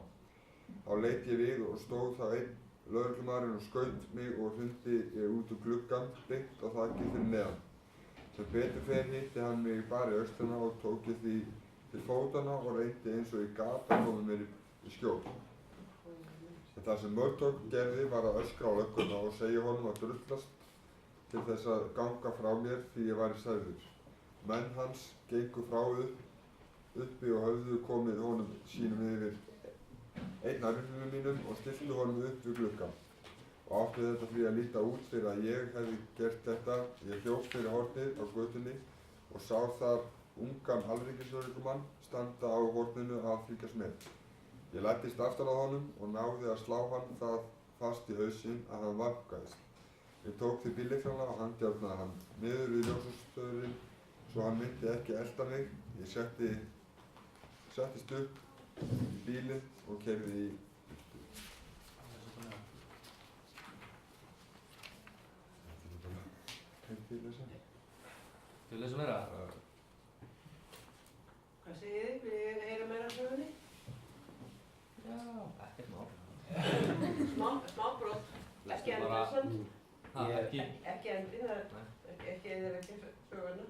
Þá leit ég við og stóð þá einn lögreglumaðurinn og skaut mig og hrundi ég út úr gluggann beint á þakið fyrir neðan. Sem betur fer hitti hann mig bara í öxlina og tók ég því til fótanna og reyndi eins og ég gat að koma mér í skjól. En það sem Murtaugh gerði var að öskra á lögguna og segja honum að drullast til þess að ganga frá mér því ég væri særður. Menn hans gengu frá upp uppi og höfðu komið honum sínum yfir einn af riflunum mínum og stilltu honum upp við gluggann. Og átti þetta því að líta út fyrir að ég hefði gert þetta. Ég hljóp fyrir hornið á götunni og sá þar ungan alríkislögreglumann standa á horninu að fylgjast með. Ég læddist aftan að honum og náði að slá hann það fast í hausinn að hann vankaðist. Ég tók því bíllyklana og handjárnaði hann niður við ljósastöðurinn svo hann myndi ekki elta mig. Ég settist upp í bílinn og keyrði í Vil Þú lesa meira? Hvað segið þið? Vil ég heyra meira af sögunni? Já, ekkert mál. Smá brot. Ekki endilega Ekki? Ekki endilega, ekki söguna.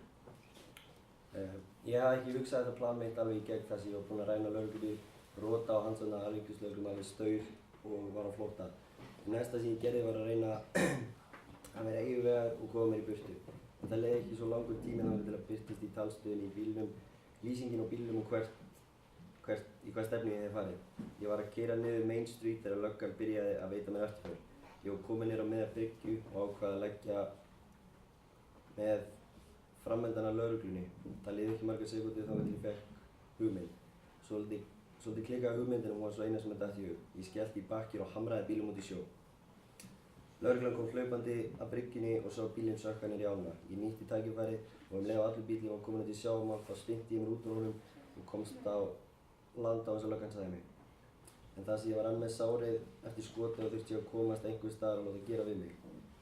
Ég hafði ekki hugsað þetta plan mitt alveg í gegn þar sem ég var búinn að ræna lögreglubíl, brota á handsana alríkislögreglum alveg staur og var á flótta. Næsta sem ég gerði var að reyna að vera yfirvegaður og koma mér í burtu. En það leið ekki svo langur tími þangað til að birtist í talstöðinni í bílnum, lýsingin á bílnum og í hvað stefnu ég hefði farið. Ég var að keyra niður Main Street þegar löggan byrjaði að veita mér eftirför. Ég var kominn niður á miðja bryggju og ákvað að leggja með framendana lögreglunni. Það liði ekki margar sekúndur þangað til ég fékk hugmynd. Svolítið klikkaði hugmyndin og hún var svo eina sem mér datt í hug. Ég skellti í bakkir og hamraði bílum út í sjó. Lögreglan kom hlaupandi að bryggjunni og sá bílinn sökka niður í ána. Ég nýtti tækifærið og leið á allur bílinn var komin út í sjávarmál þá spyrnti ég mér út úr honum og komst á land á eins og löggan sagði mig. En það sem ég var enn með sárið eftir skotið og þurfti ég að komast einhvers staðar og láta gera við mig.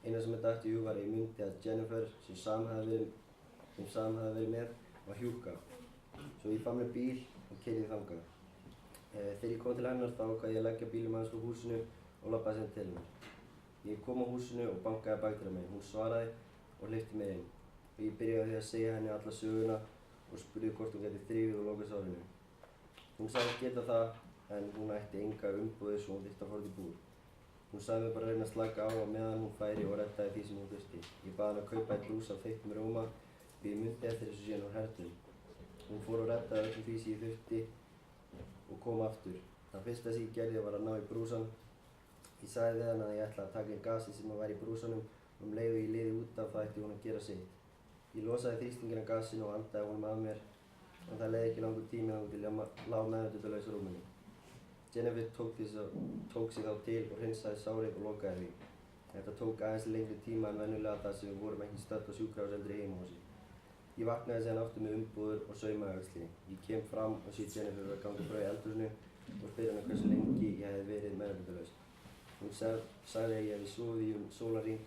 Eina sem mér datt í hug var að ég mundi að Jennifer, sem Sam hafði verið með, var hjúkka. Svo ég fann mér bíl og keyrði þangað. Þegar ég kom til hennar þá ákvað ég að leggja bílum aðeins frá húsinu og labbaði sem til hennar. Ég kom á húsinu og bankaði bakdyra mig. Hún svaraði og hleypti mér inn. Og ég byrjaði á því að segja henni alla söguna og spurði hvort hún gæti þrifið og lokað sárinu. Hún sagði geta það en hún ætti enga umbúðir svo hún þyrfti að fara út í búr. Hún sagði mér bara að reyna að slaka á meðan hún færi og reddaði því sem hún þurfti. Ég bað hann að kaupa eitt brús af þeyttum rjóma því ég mundi eftir þessu síðan úr hernum. Hún fór og reddaði öllu því sem ég þurfti og kom aftur. Það fyrsta sem ég gerði var að ná í brúsann. Ég sagði við hann að ég ætlaði að taka inn gasið sem væri í brúsanum og leið og ég liði út af það ætti hún að gera sitt. Ég losaði þrýstinginn af gasinu og andaði honum að mér en það leið ekki langur tími þangað til ég lá meðvitundarlaus á rúminu. Jennifer tók sig þá til og hreinsaði sárið og lokaði því. Þetta tók aðeins lengri tíma en venjulega þar sem við vorum ekki stödd á sjúkrahúsi heldur í heimahúsi. Ég vaknaði síðan aftur með umbúðir og saumaði á öxlinni. Ég kem fram og sé Jennifer að ganga frá í eldhúsinu og spyr hana hversu lengi ég hefði verið meðvitundarlaus. Hún sagði að ég hefði sofið í sólarhring.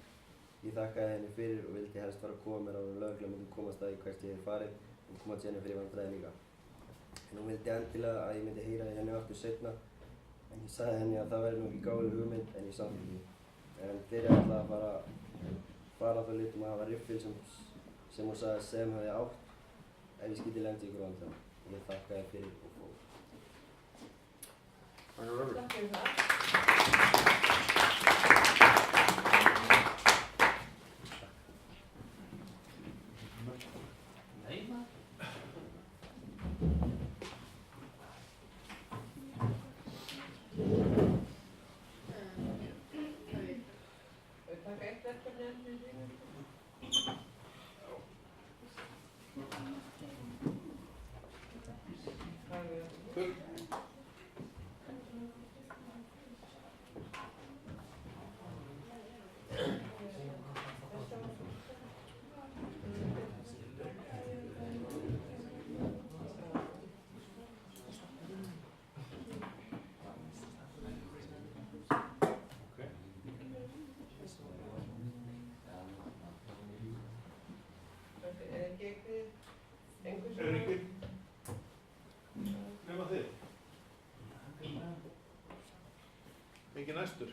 Ég þakkaði henni fyrir og vildi helst fara að koma mér áður en lögreglan myndi komast að því hvert ég hefði farið og koma Jennifer í vandræði líka. En hún vildi endilega að ég myndi heyra í henni aftur seinna. En ég sagði henni að það væri nú ekki gáfuleg hugmynd en ég samþykkti því. En þegar ég ætlaði að fara þá litum að hafa riffil sem hún sagði að Sam hefði átt ef ég skyldi lenda í ykkur vandræðum. Ég þakkaði fyrir og fór. Takk fyrir það. Nema þið? Ekki næstur?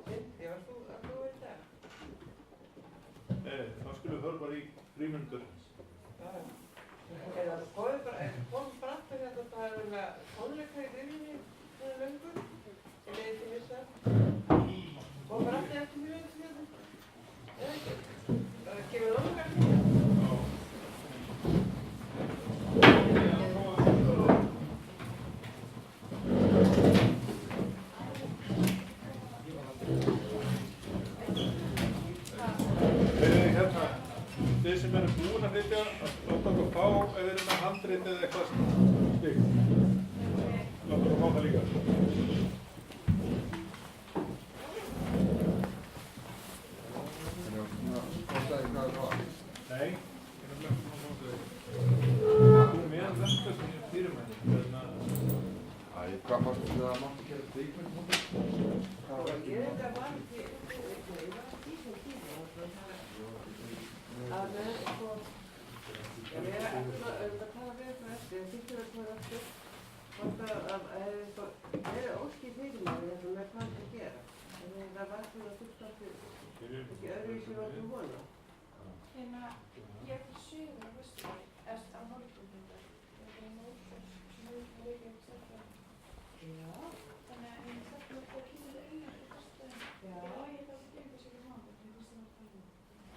Ég var þú í dag. Þá skulum við höra bara í frímyndur. Eða komið brátt fyrir að það er verið tónleika í gríminni fyrir löngu. Ég leiði til þess að. Kom brátt eftir mjög fyrir það. Eða ekki? Það kemur langar fyrir það. þið sem eru búin að flytja að láta okkur fá ef þið eru með handrit eða eitthvað slíkt. Láta okkur fá það líka. Nei, ég er að glöggt að koma það. Þú er meðan verkefni sem ég fyrirmæli. Hvað mástu það að mátti gera kvikmynd? Ég þetta var ekki, ég var í þessum tíma, að með, sko, ég er eftir að tala við eitthvað eftir, ég þýttir að koma eftir, hvort að óskið fyrir mig þetta með hvað það gera. Þannig það var svona fullstætti, ekki öðruvísi var til vona. Hérna, ég er til suður á Vesturlandi, eftir á morgun þetta. Þetta er Mósfors, sem er líka í stafnum. Já. Þannig að ég þarf að kýta þetta einar í fyrstu. Já. Ég lagi þetta á gengur sér í mánu, ég finnst það að tala.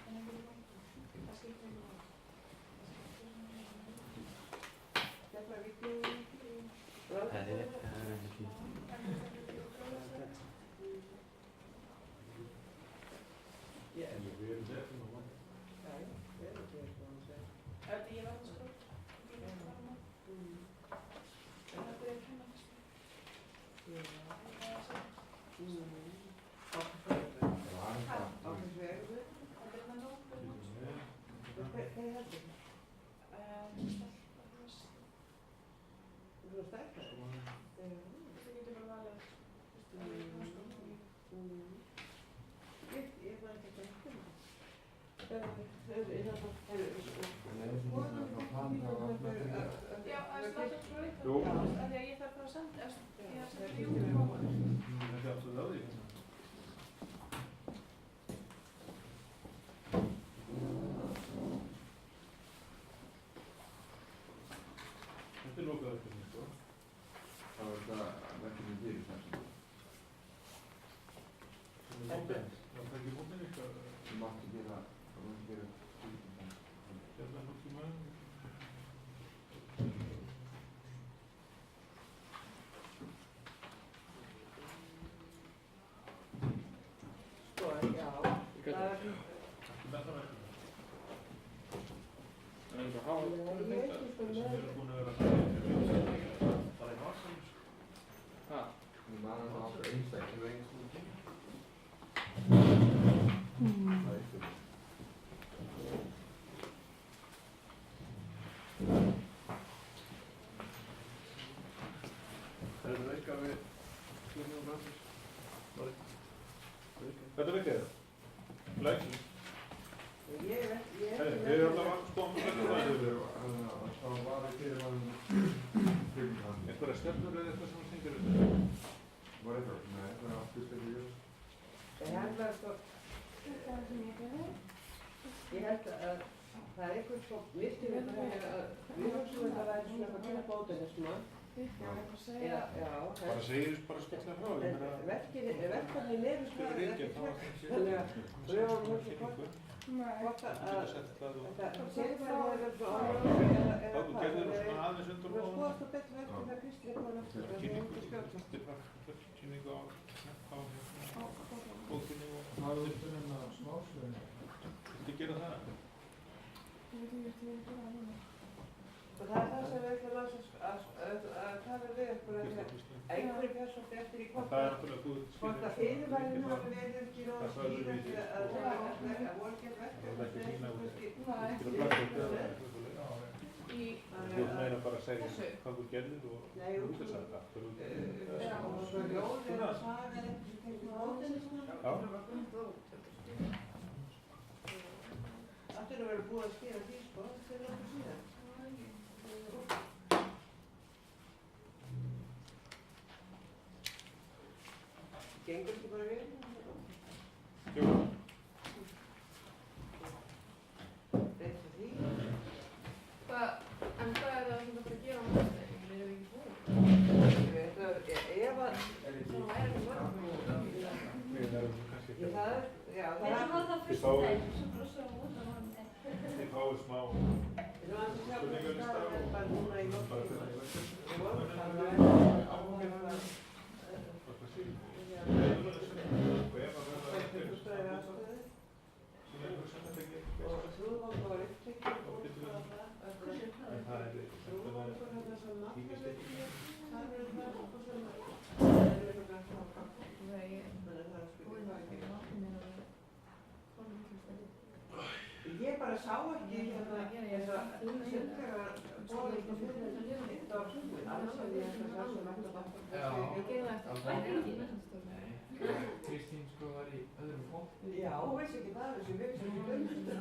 Þannig að ég er vantur. Það skiptir ekki mánu. Þetta var vikið í Þetta er lokað verkefni, sko. Það var það verkefni fyrir þessum. Sem er mótið. Það var ekki mótið eitthvað. Þú mátti gera kvikmynd. Hérna nokkuð maður. Sko, já. Það er Þetta verkefni. Það er eitthvað hátt. Sem eru búin að vera það í vasan. Við maður það átt einstaklega einhvern tíma. Það er eitthvað. Það er eitthvað við Guðni og Francis. Þetta veit ég það. Lækning. Ég er Við erum alltaf að stóma með þetta aðeins. Það var ekki fyrir maður kvikmynd. Einhverja stefnur eða eitthvað sem stendur þetta? Var eitthvað? Nei, það er allt fyrst ekki að gera. Ég held að sko, ég held að það er einhvern sko mistur við þetta að við hugsaum að það væri svona eitthvað til að bóta þessum að. Já, Bara segir bara spillega frá. verkefnin eru sko þannig að við varum að hugsa hvort að þetta sérfæri er svo áður eða Þú gerðir svona aðeins undir við skoðast að betra eftir það Kristi kom eftir það er hún til skjóta. Kynningu á bókinu og Það er fyrir hennar smásveðin. viltu gera það? Og það er það sem við ætlum að tala við ykkur að einhverju fer svolítið eftir í hvort að fyrirvæðin hafi verið ekki nógu skýr að voru ekki verkefni Það er ekki fína út. Í Þú meina bara að segja hvað þú gerðir og þú þess að það. og svo ljóðir og saga eitthvað sem kemur á mótinu svona. Það er að vera búið að skýra því sko, þetta er okkur síðan. Gengur ekki bara vel? Jú. Breyta því? En hvað er það sem þú ætlar að gera á málstæðinu? Erum við ekki búin? Ef að Það væri ekki mörg. Við erum kannski ekki. það er, já, Við erum að það fyrst þeim, svo brúsum við út á hann. Þið fáið smá. við erum að sjá hvað það er bara núna í Bara lokki. fyrir það. Við vorum að tala Hvað sé? Og ef að verða um þetta. sem er hugsanlega ekki. Og Þrúðvangur var upptekinn og það. En það er Þrúðvangur hérna sem nafnaveitinni, það er það og sem það er eitthvað frá. Þannig að það er spilur hvað ekki. Ég bara sá ekki hérna þessa sundlega bóðingu fyrir þetta á sungun. Annars hefði ég ekki að sjá sem eftir þetta. Ég gerði þetta Kristín sko var í öðrum hótti. Já, þú veist ekki það þessu við sem ég glömst þetta.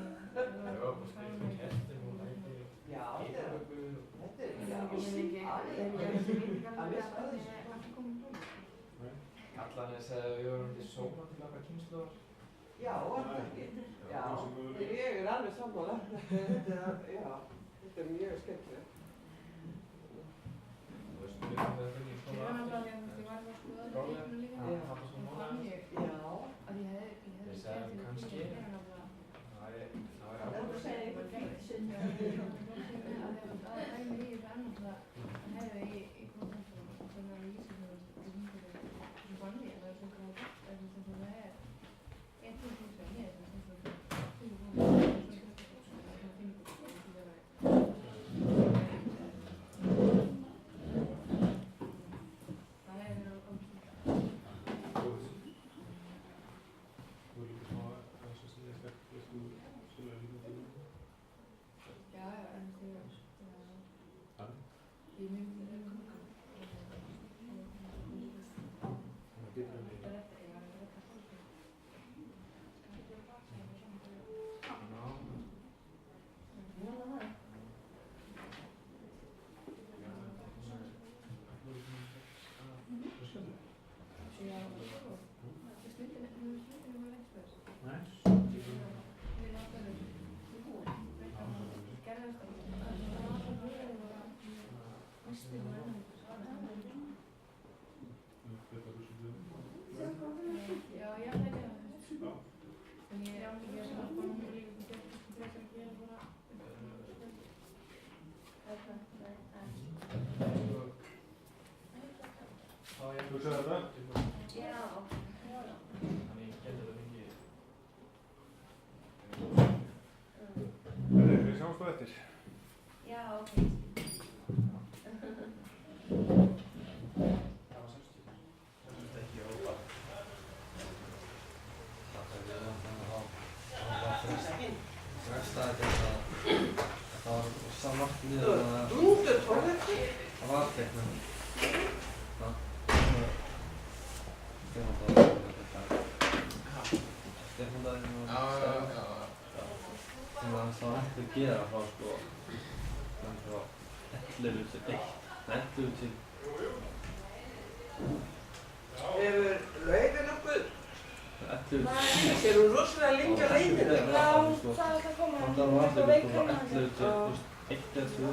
Já, þetta er Allan þess að við vorum til sóma til okkar kynnslóðar. Já, var það ekki? Já, ég er alveg sammála. Þetta er mjög skemmtilegt. Þú veist, við erum það fyrir í skóla aftur. Þeir sagði kannski, það er Hugsaðu þetta? Já. Þannig ég geti þetta mikið. Við sjáumst á eftir. Já, ok. Það var 60. Það er ekki óbært. Það var frestaði þetta að það var samvart niður að það var teiknum. Stefandaginn og stefn. Þannig að það var ekki að gera frá sko frá 11 til 1. 11 til Hefur laufin okkur? 11 til 1. Er hún rosalega lengi að leiðinu? Já, það koma Það var allir frá 11 til 1 eða 2.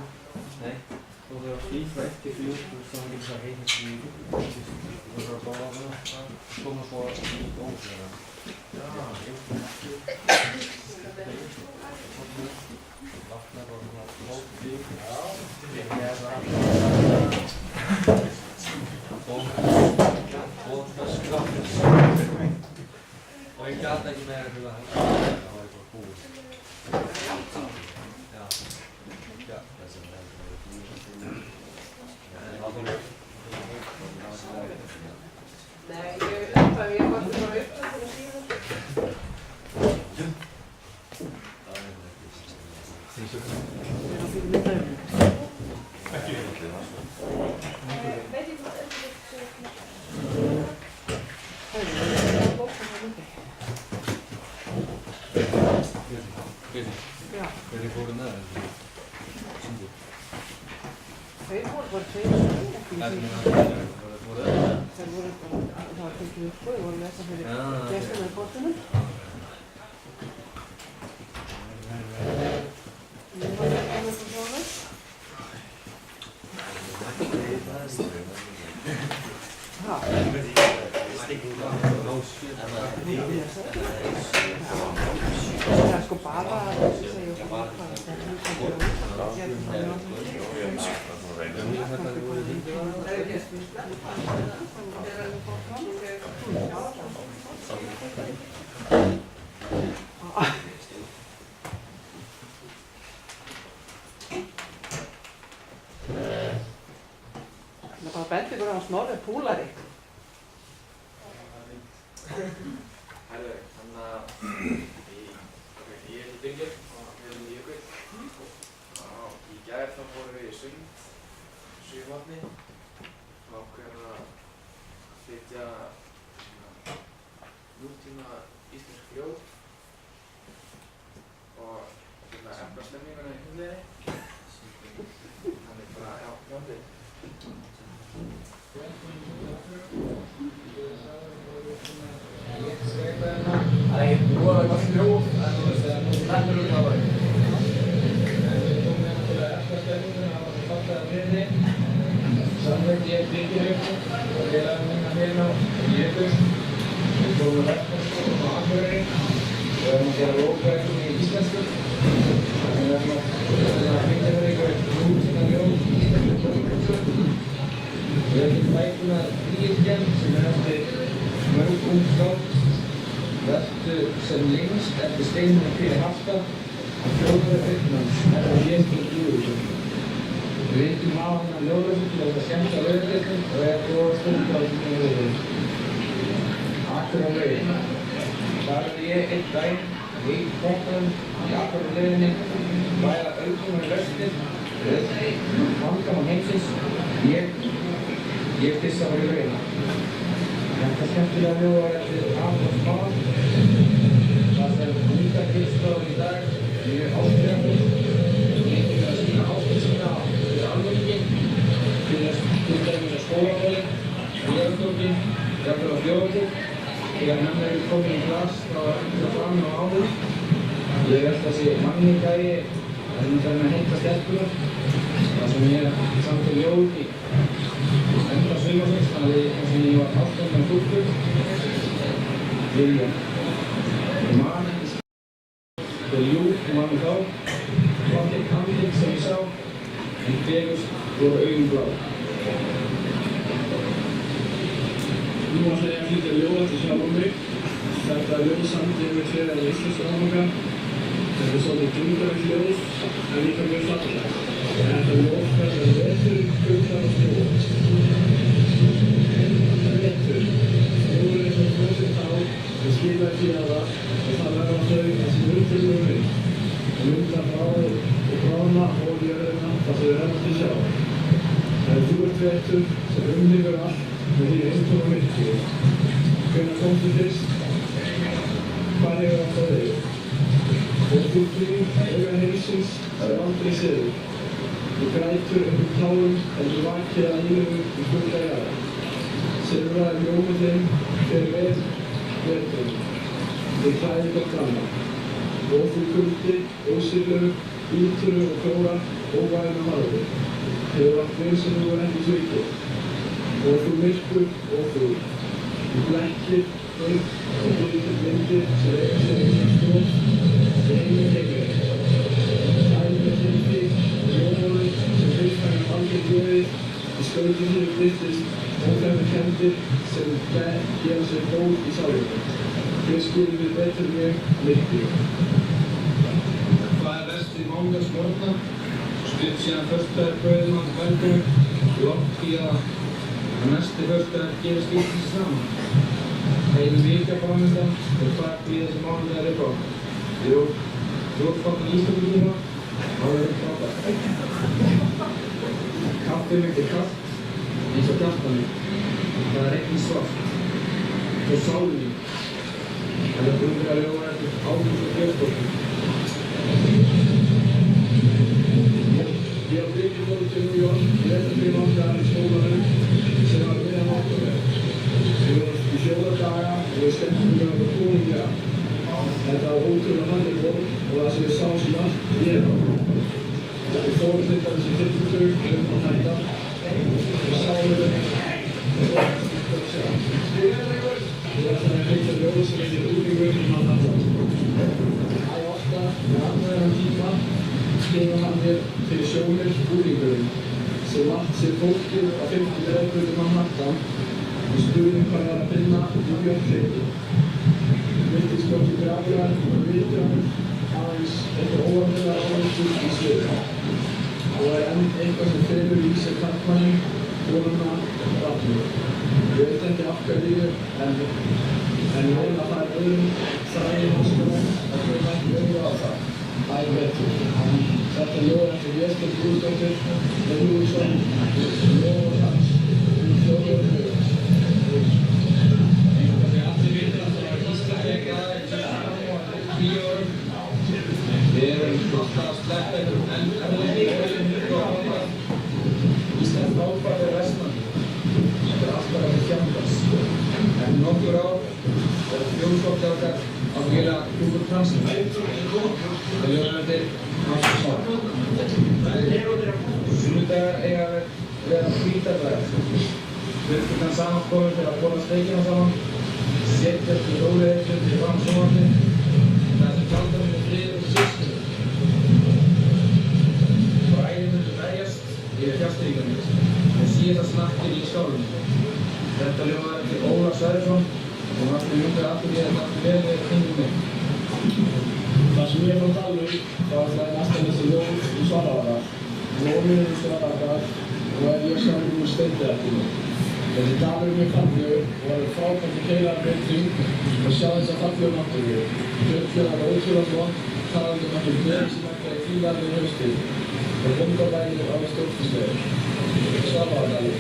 Nei. Og það var frí frá 1 til 4, þú veist það getur það heim til 4. Það var bara á það. Það koma svo í ósverða. Vaknar bara svona 12 og skapis. Og ég gæti ekki meira til að það var eitthvað búið. Já. Já, þess að Nei, ég var bara upp til að síðan. Ekki. Veit ég hvað er þetta? Hvernig fóru með það? Þeir voru bara tveir og ekki Það var tekið upp og við vorum með þessa fyrir gestum með bóttunum. Við varum ekki með þetta svona. Það er sko bara að segja okkur hvað það er hendi bara á Snorri púlari. Herðu, þannig að ég heiti Birgir og við erum í Jökull. Í gær þá fórum við í sund, 7 morgni. Þá ákveðum að flytja nútíma íslensk ljóð og efla stemninguna í hundinni. Þannig bara, já, ljóðið. Það er ekkert voðalega gott ljóð, en þú veist að nú lætur það bara. En við komum náttúrulega eftir stefninguna, það var fattaða miðni. Samveit ég Birgir og félagar mína hérna í Jökull. Við komum verkefnaskólanum á Akureyri og erum að gera lóðverkefni í íslensku. Þannig við erum að fylgja fyrir ykkur nútíma ljóð í íslensku. Við erum bækunar Bríkjan sem eftir mörg skáld. Vertu sem lengst eftir steinum fyrir Hafta og Þjóðverði Auknans eftir Jesper Júlíusson. Við veitum á hann að ljóðlöfum til að skemmta laugadeildum og góða stund á þessum ljóðlöfum. Akureyri. Þar ég einn daginn í Króknum í Akureyri væða auðvunum röstir vandamál heimsins. Ég pissa fyrir laugina. Þetta skemmtilega ljóð var eftir Amos Mann, það sem unga kynslóðin í dag mjög ástriðandur. Ég vil að sýna ástrið sína fyrir almenningi, til dæmis á skólabóli, Leðurtorgi, jafnvel á Þjóðhátíð. Þegar menn eru komin í glas þá er það fram á áður. Ég held að sé manni gæi að það með heita stelpunar, það sem ég samt og ljóð í enda sumarsins, þannig að ég var 18 með stúlkur. Vilja. Ég man ekki þegar jú, hún var með þá. Flottir andlit sem ég sá, en fegurst voru augun blá. Nú ætla ég að flytja ljóð eftir sjálfum mig. Þetta ljóð samtíð með fleiri af íslensku áfanga. Þetta er svolítið djúpilegt ljóð, en líka mjög fallegt. Þetta ljóð verður vetur, gullar og snjór. Vetur. Snjór eins og frosið tár sem skilaði síðaða og það verða þau þessi mundurlegu mynd. Og myndar bráður og brána og jörðina þar sem þau rennast í sjá. Það er þú vetur sem umlífur allt með því eintóma myrkri. Hvenær komstu fyrst? Hvar hefur átt á þig? Og þú trýr auga heimsins sem aldrei séður. Þú grætur tárum en þú vakir að ílegu í skugga jarðar. Silfraði ljómið þinn fyrir veturinn. Þið klæðir gott annað. Og þú kuldi, ósýrlegu, útrú og klórar, óvægna harður. Hefur átt við sem þú ekki svikið. Og þú myrkur og þú. Þú blekkir, þig og byrjir blindir sem eiga sér eina skróf sem einu heimir. Sælir þig og ljómóður sem fyrstæðan aldrei bjóðið í skautið þér byrtist óþægna kenndir sem gera sér ból í sálinu. Hér skilur við betur mig myrkur. Hvað er verst í mánudagsmorgna? Stutt síðan föstudagur bauðið mann velkomin langt í að næsti föstudagur gerist íslensk saman. Heil vika framöndan og hvað býð þessi mánudagur upp á? Jú, flóttfáttan Íslandíma, þá verður frábært. Kaffið mitt er kallt, eins og hjartað mitt. Það er ekki svart. Og sálin mín. Þetta brungar ljóðar eftir Ágúst og Björnsdóttur. Ég og Birgir fórum til New York í vettarbyrði mánudagar í skólanum sem var miðjan október. Við vorum í 4 daga og við skemmtum við okkur konunglega. Þetta var ótrúlega þannig fólk og það sem við sáum sem allt ég á. Við fórum til dæmis í Fimmtug að hætta. Við sáum við Við ætlum að flytja ljóð sem heitir Úlíkur í Manhattan. Æ ofta, með andræðan tíma, skrifar hann mér fyrir sjónir Úlíkurinn sem allt sér fólkið á 50 meðbröðu Manhattan og spurði hvað var að finna New York hreiti. Virtist hvorki grafjar og viðdragur aðeins einhver óvarlega áherslu í sögur. Og enn eitthvað sem felur í sér karlmanni konuna og barnið. Ég veit ekki af hverju en ég vona að það er öðrum þræðin og skoðum að þau mætti auðvitað á það. Æ betur. Þetta ljóð eftir Vésteinn Guðsdóttir með Lúðvíksson, ljóð hans, hljóður Hugur. Allir vita að það var Íslandega í 10 árum. Við erum alltaf að sleppa einhverjum eldfæðum Íslands málfar er versnandi. Þetta er alltaf að þjálfast. Eftir nokkur ár verður þjóðskópti okkar á gila Google Translate. Það ljóðum eftir Náttúr Svar. Sunnudagar eiga að vera hvítardagar. Fjölskyldan samankomur til að borða steikina saman, setjast í rólegheitum til fram sjónvarpið. Það sem tjaldar með friður og systur. Bræðið myndu verjast yfir fjárstýringarnir og síðasta snakkinn í skálunni. Þetta ljóðar eftir Óla Sverrisson og Martin Jungar aftur í þetta vel við kringum mig. Það sem ég fór tala þá ætlaði næstan þessi ljóð í Svalavara. Lónir Svalavara og ég sjálfur með steindið eftir mig. Þessi dalur er mjög fallegur og verður frábært að keyra breyting og sjá þessa fallegu náttúru. Fjölfjöðar og ótrúlega vond, talandi ekki björn sem ekki er fílarni í haustið og bóndarlægir á stjórnslegur. Svalavardalur.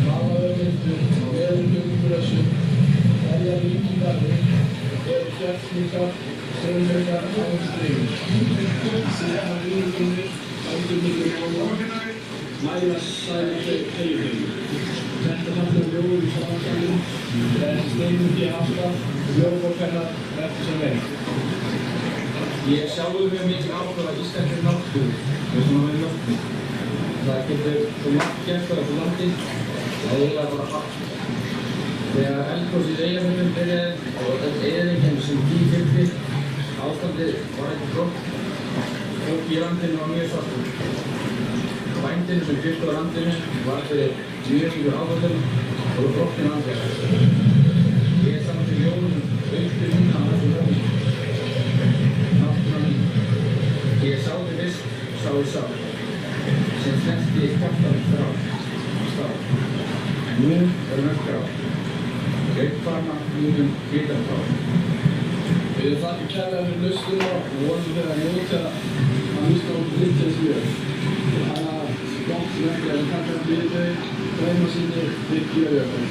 Málaður myndur og veðurglögum brössu, verjar líkingarði, eru fjallsmíkar, strömmleikar og áhengsdreifur. Síðan líkingur, ángurningur og næra sæði tegjum. Þetta fallegur ljóður í Svalavardalum er þessi Steinungi Hafta og ljóðbók hennar eftir sem veginn. Ég sjálfur mjög mikið áhuga á íslenskri náttúru með svona með mjölkni. Það getur svo margt gert á þessu landi að eiginlega bara hart. Þegar eldgosið í Eyjafjöllum byrjaði og eyðileggingin sem því fylgdi, ástandið var ekki gott. Fólk í landinu var mjög svartur. Bændinu sem byggt á landinu var fyrir mjög mikið áföllum og voru brottin andlega. Ég er saman til ljóðum auðvitað minna á þessum hómi. Náttúran mín. Ég sá þig fyrst, sá ég sá. Sem snerti hjartan frá. En nú er mörg grá. Uppfarna mínum hvítan frá. Við þakka kærlega fyrir hlustuna og vonum fyrir að njóta að hlusta á Bryndís mjög. Þannig að gott sem ekki að taka við þau, drauma sinni, Rikki og Jökull.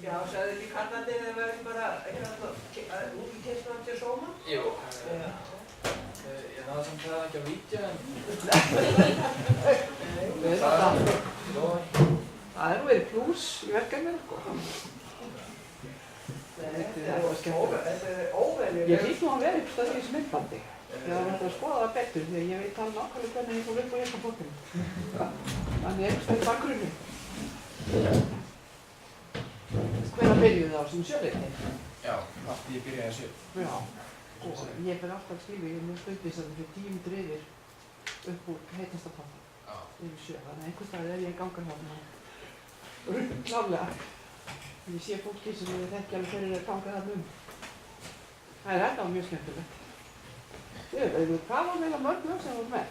Já, sagði ekki kannandi þegar við verðum bara út í Keistan til sóma? Jú. Ég náði samt það ekki að víkja en... Það er nú verið plús í verkefninu, sko. Þetta er óvenjuleg. Ég hlýt nú að vera einhvers staðar í þessu myndbandi. Ég var hægt að skoða það betur því að ég veit alveg nákvæmlega hvernig ég fór upp og hérna á borðinu. Þannig einhvers staðar í bakgrunni. Hvenær byrjuðu það á þessum sjöleikni? Já, allt ég byrjaði að sjö. Já, og ég fer alltaf að skrifa, ég er mjög stundis að það fyrir 10 mínútur yfir upp úr heitasta pátta. Yfir 7, þannig að einhvers staðar er ég í gangan þarna. Klálega. Ég sé fólki sem ég þekki alveg hverju er að ganga þarna Þetta var mjög skemmtilegt. Hvað var meila mörg lög sem þú voru með?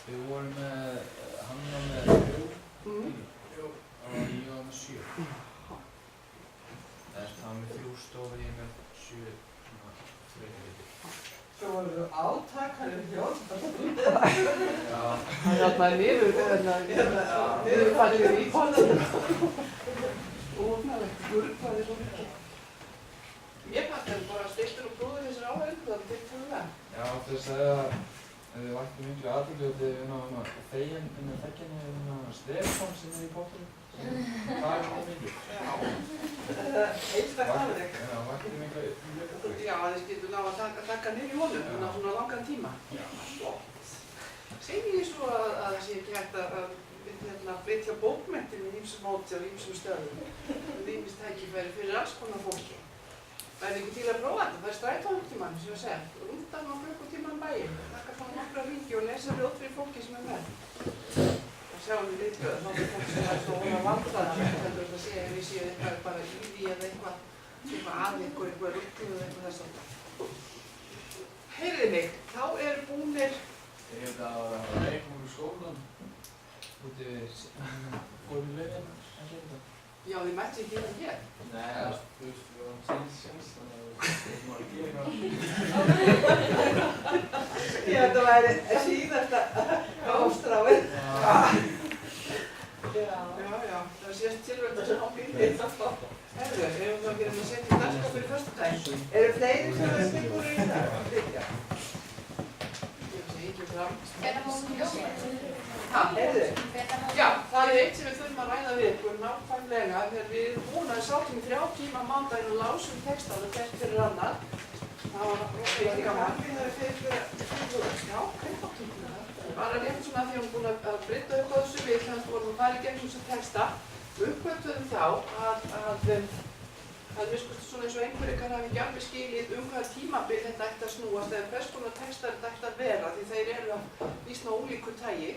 Við vorum með, hann var með 3 og ég var með 7. Það var með 3 stofur, ég með 7 þrautarviti. Svo voru þú átakanir hjálp. Já. Það er alltaf niðurfælir í bóðinu. Ónægilegt, gurðfælir svo mikið. Ég fannst bara stiltur og bróður þessar áhengum, það var tiltölulega. Já, þess að þið vakti miklu athygli og þið náðum að þegja með þekkjani Stefán sem í pottunum. Það er mjög mikið. Já, einstaklega þannig. Já, vakti miklu athygli. Já, þið getur náðu að taka niður í honum, þannig að svona langan tíma. Já. Flott. Segir ég svo að það sé ekki hægt að flytja bókmenntir með ýmsum móti á ýmsum stöðum. Það er ýmist tækifæri fyrir alls konar fólki. Það er ekki til að prófa þetta, það er strætóntímann sem ég segi. Rúnda á klukkutíman bæinn, taka þá nokkra hringi og lesa ljóð fyrir fólki sem er með. Það sjáum við viðbröð, þá er það svona vandræðanlegt heldur þetta sé ef við séum eitthvað bara í því eða eitthvað að ykkur, eitthvað ruglu eða eitthvað þess að. Heyrið mig, þá eru búnir. Ég hef það að vera reiknum úr skólan, úti við Fórulegin, Já, þið mætti ekki hérna hér. Nei, þú veist, við varum síðsins, þannig að við varum að gera eitthvað. Þetta væri síðasta ástráið. Já, það sést tilvægt að sjá bílið. Herðu, hefum þá ekki að setja dagskrá fyrir föstudaginn. Eru fleiri sem það tilbúið í það? Ég sé ekki fram. Heyrðu, já, það er eitt sem við þurfum að ræða við ykkur nákvæmlega þegar við erum búin að sátum í 3 tíma mánudaginn og lásum textanum hvert fyrir annar. Það var ekki gaman. Við höfum fyrir já, bara rétt svona því hún búin að breyta upp á þessu við þannig vorum að fara í gegnum þessa texta. Uppgötvuðum þá að við skoðum svona eins og einhverjir hafi ekki alveg skilið hvaða tímabil þetta ætti að snúast eða hvers konar textar þetta ætti að vera því þeir eru af vísna ólíku tagi.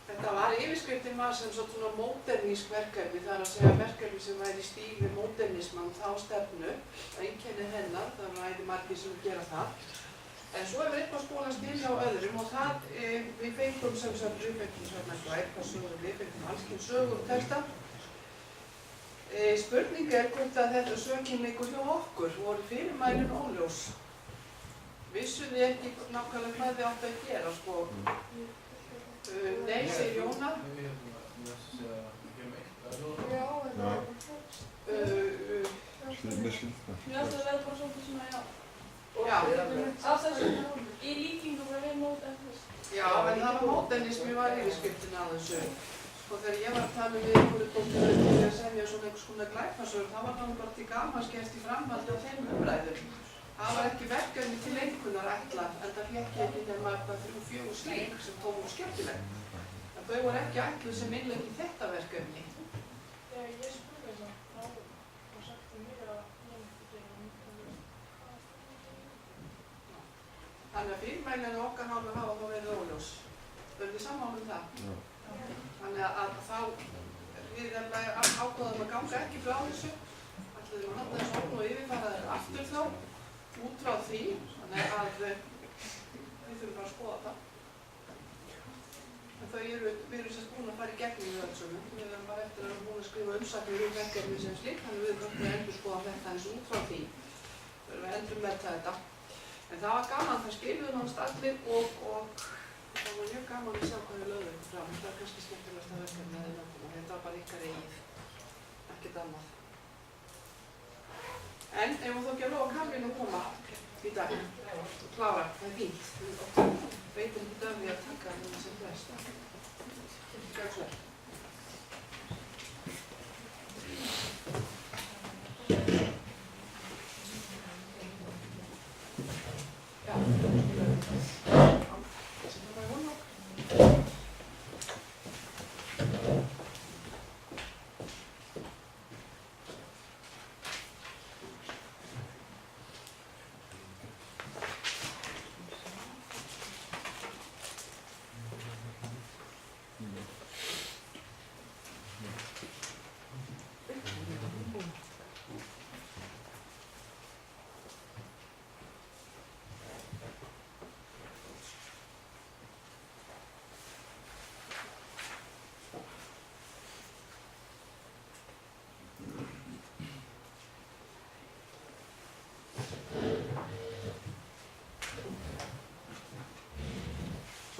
Þetta var yfirskriftin var sem svona módernísk verkefni, það er að segja verkefni sem væri í stíl við módernisman þá stefnu, einkenni hennar, það væri margir sem gera það. En svo hefur eitthvað spólast inn á öðrum og það, við fengum sem sagt, við fengum alls kyns sögur texta. Spurning hvort að þetta sögkynleikur hjá okkur voru fyrirmælin óljós. Vissuð þið ekki nákvæmlega hvað þið áttu að gera, sko. Nei, segir Jóna. Já, Mér skilst það. Já, það verður bara svolítið svona, já. Já. Í líkingu bara við módernism. Já, en það var módernismi var yfirskriftin að þessu. Og þegar ég var að tala við einhverju dóttur til að semja svona einhvers konar glæpasögur, það var náttúrulega bara til gamans gert í framhaldi á þeim umræðum. Það var ekki verkefni til einhverjar ætlað, en það fékk ég ekki þegar maður bara 3-4 slík sem tóku skemmtilegt. En þau voru ekki ætluð sem innlegg í þetta verkefni. Þegar ég spurði það, þá sagði mér að ég myndi gera Þannig að fyrirmælinu okkar hafa þá verið óljós. Verður þið sammála það? Já. Þannig að þá við ákváðum að ganga ekki frá þessu. Ætluðum að halda þessu opn og yfirfara þeir aftur þá, út frá því. Þannig að við þurfum bara að skoða það. En við erum sérst búin að fara í gegnum við öllsum. Við erum bara eftir að búin að skrifa umsagnir um verkefni sem slíkt, þannig við erum að endur skoða þetta eins út frá því. Við erum að endur með þetta. En það var gaman, það skiluðu náttúrulega allir og það var mjög gaman að sjá hvað við lögðum ykkur fram. Það var kannski skemmtilegast að verkefni að þetta var bara ykkar eigið, ekkert annað. En ef þú ekki að lofa Karlínu að koma í dag, klára, það er fínt. Við veitum ekki af því að taka henni sem flest. Gjörðu svo vel.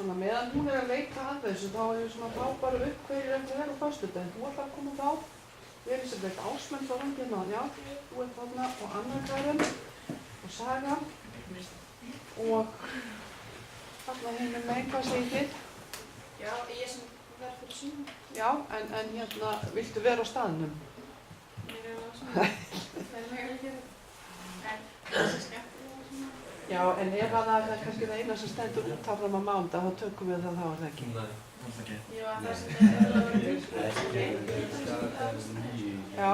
Svona meðan hún er að leika að þessu þá er svona frábæru upp hverjir eftir þér á föstudaginn. Þú ætlar að koma þá, Elísabeth Ásmenn frá hann hérna, já, þú ert þarna og Anna Karen og Saga og þarna hérna með hvað segir þið? Já, ég sem verð fyrir síðan. Já, en hérna, viltu vera á staðnum? Mér er það svona, það er mjög ekki en það er skemmtilega svona. Já, en ef það er kannski það eina sem stendur út af fram á mánudag, þá tökum við það þá, er það ekki? Nei, það ekki. Já, það sem þetta er að vera Já.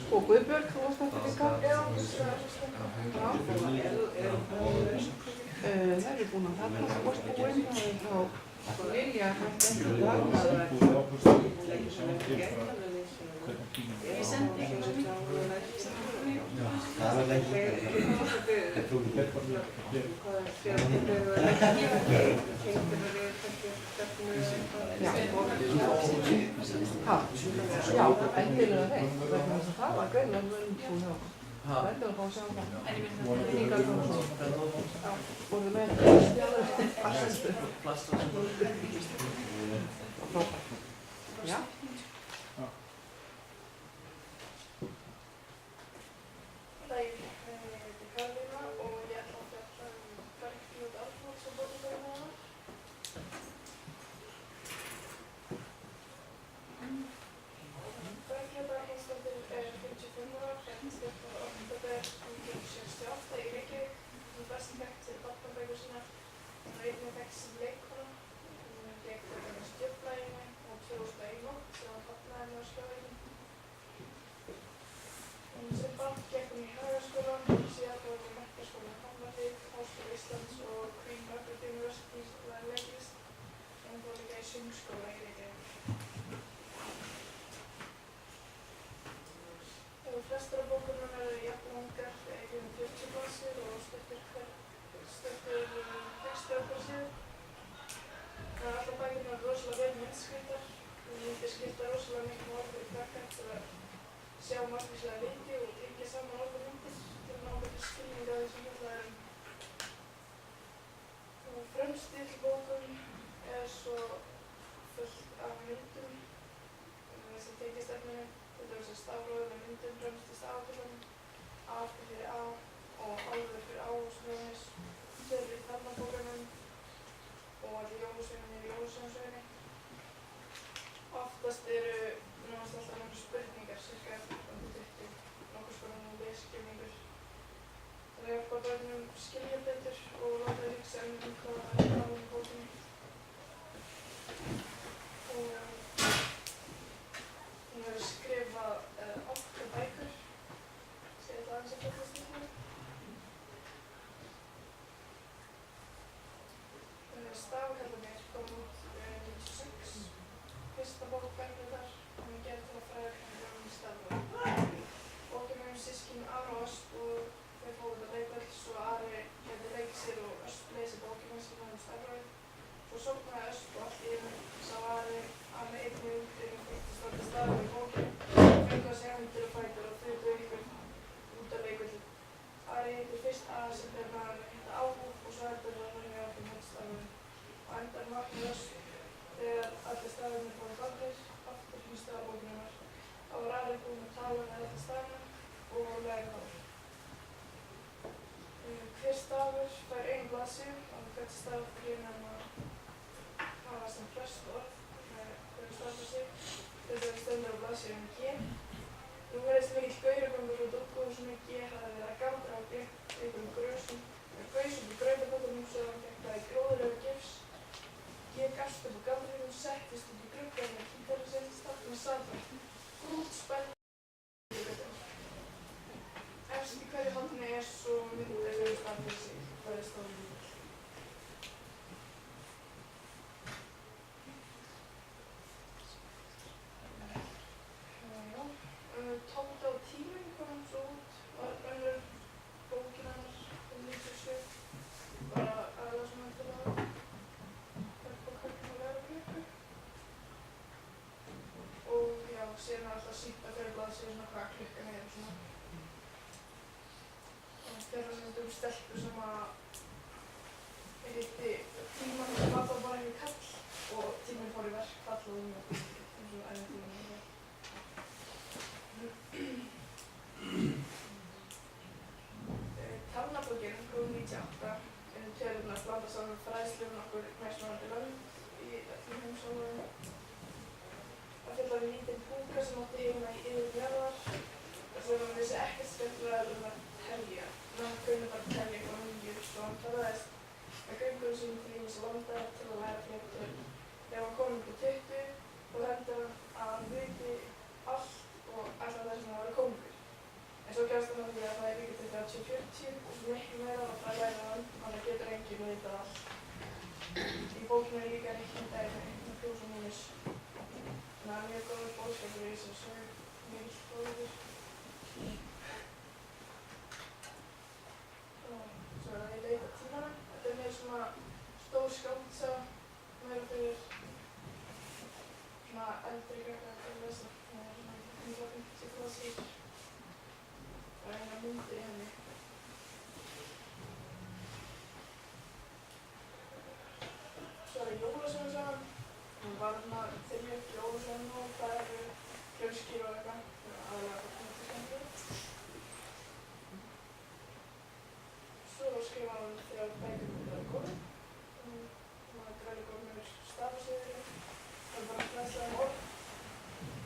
Sko, Guðbjörg, þú varst þetta líka? Já. Það eru búin að þarna, þú varst búinn, það er þá Lilja hætti ekki að taka það. Ég sendi ekki það. Það var lengi. Já, en til að þeim, vegna þess að það var greinlega búin hjá okkur. Það er að fá að sjá það. Minningar og svona. Já, voru með Já. Ég heiti Karolína og ég ætla að fjalla Bergfljót Arnalds og bókabæðina hennar. Bergfljót Arnaldsdóttir er 55 ára, fæddist 14. október 1968 í Reykjavík. Hún er best þekkt fyrir barnabækur sínar. Hún er einnig þekkt sem leikkona. Hún lék með Stjörnblæðinni og 2001 nótt sem var hafnaði með Skjálfækjum. Sem barn gekk hún í Hagaskólann, síðan fór hún í Menntaskólann í Hafnarfirði, Háskóla Íslands og Queen Margaret University var leiklist, en hún fór líka í söngskóla í Reykjavík. Flestar af bókunum eru jafnlangar, eða 40 blaðsíður og stuttur texti á hver síðu. Allar bækurnar eru rosalega vel myndskreyttar. Myndir skipta rosalega miklu máli fyrir krakka til að sjá margvíslega leiki og tengja saman allar myndir til að ná betri skilning á því sem fjallað er Fremst í bókum er svo fullt af myndum sem tengist efninu, til dæmis að stafróðum með myndum fremst í stafaföllunum, A fyrir A og álfur fyrir á og svoleiðis. Þeir eru í Tjarnarbókunum og allir jólasveinarnir í Jólasveinasögunni. Oftast eru nánast alltaf nokkrar spurningar, cirka 15-20, nokkurs konar lesskilningur. Það er að hjálpa börnum skilja betur og láta þau hugsa hvað er á bókinni. Og hún hefur skrifað 8 bækur, sem ég ætla aðeins að fjallast í því. Stafakallarnir kom út 1996. Fyrsta bók Bergfljótar, hún er gerð til að fræða krakka stafróf. Bókin systkin Ara og Ösp og þau fóru út að leikvöld svo Ari gæti leikið sér og Ösp lesi bókina sem hann stafrófið. Svo sofnaði Ösp og allt í einu sá Ari að með einni umdreying fyrstist alltaf stafróf í bókinu og fengu að segja hendur og fætur og þutu ykkur út af leikvöldu. Ari heitir fyrst A sem ber nafn hitta Áhúf og svo heldur það hann með áfram hans stafrófið. Á endanum vaknaði Ösp þegar allir stafirnir fóru gamlir aftur í stafabókinnar. Þá var Ari búinn að tala með alla stafina og læra þá. Hver stafur fær einu blaðsíðu og hvert staf reynir hann að hafa sem flest orð með hverju staf fyrir sig. Þessari stendur á blaðsíðunum G. Nú verðist mikill gauragangur út útgóðhúsinu. G hafði verið að galdra á einhverjum grösum með gaus út í grautapottunum svo hann gekk það í gróðurlegu gifs. Ég gafst upp á galdrinum, settist út í gluggann með gítarinn sinn, stakk með salfrætt, grútspennt í glugganum. Efst í hverju horni er svo mynd sem stað fyrir sig, hverju stóð lítill. Tóta og tíminn kom svo út, var önnur bókin hennar 1997, bara aðeins sem hægt að laga. Og já, síðan er alltaf sýnt að hverju blaðsíðu svona hvað klukkan er og svona. Og þeirra sem stelpur sem að hitti tímann sem var þá bara einhver kall og tíminn fór í verkfall og eins og æfintímann. Tjarnarbókin kom 1998 til að blanda saman fræðslu nokkur mismunandi lönd í öllum heimsálfunum. Það fjallar lítinn púka sem átti heima í yfirborði jarðar þar sem hann vissi ekkert skemmtilega að telja. Hann kunni bara að telja eitthvað nýju svo hann ferðaðist með göngurum sínum til ýmissa landa til að læra fléttur. Þegar hann kom upp í 20 þá heldur hann að hann viti allt og alltaf þess að hann var konungur. En svo kemst hann því að það er vikið til 30-40 og svo miklu meira að það læra hann, þannig getur enginn vitað allt. Í bókinu er líka reiknað jólasveinasagan. Hún var svona þegar ég jólasvein og það eru fjölskyldur og eitthvað. Það er aðalega bara skemmtilegt. Svo skrifaði hann 3 bækur um Grænugorm. Grænugorm er stafasviður. Það er bara fræðslega orð.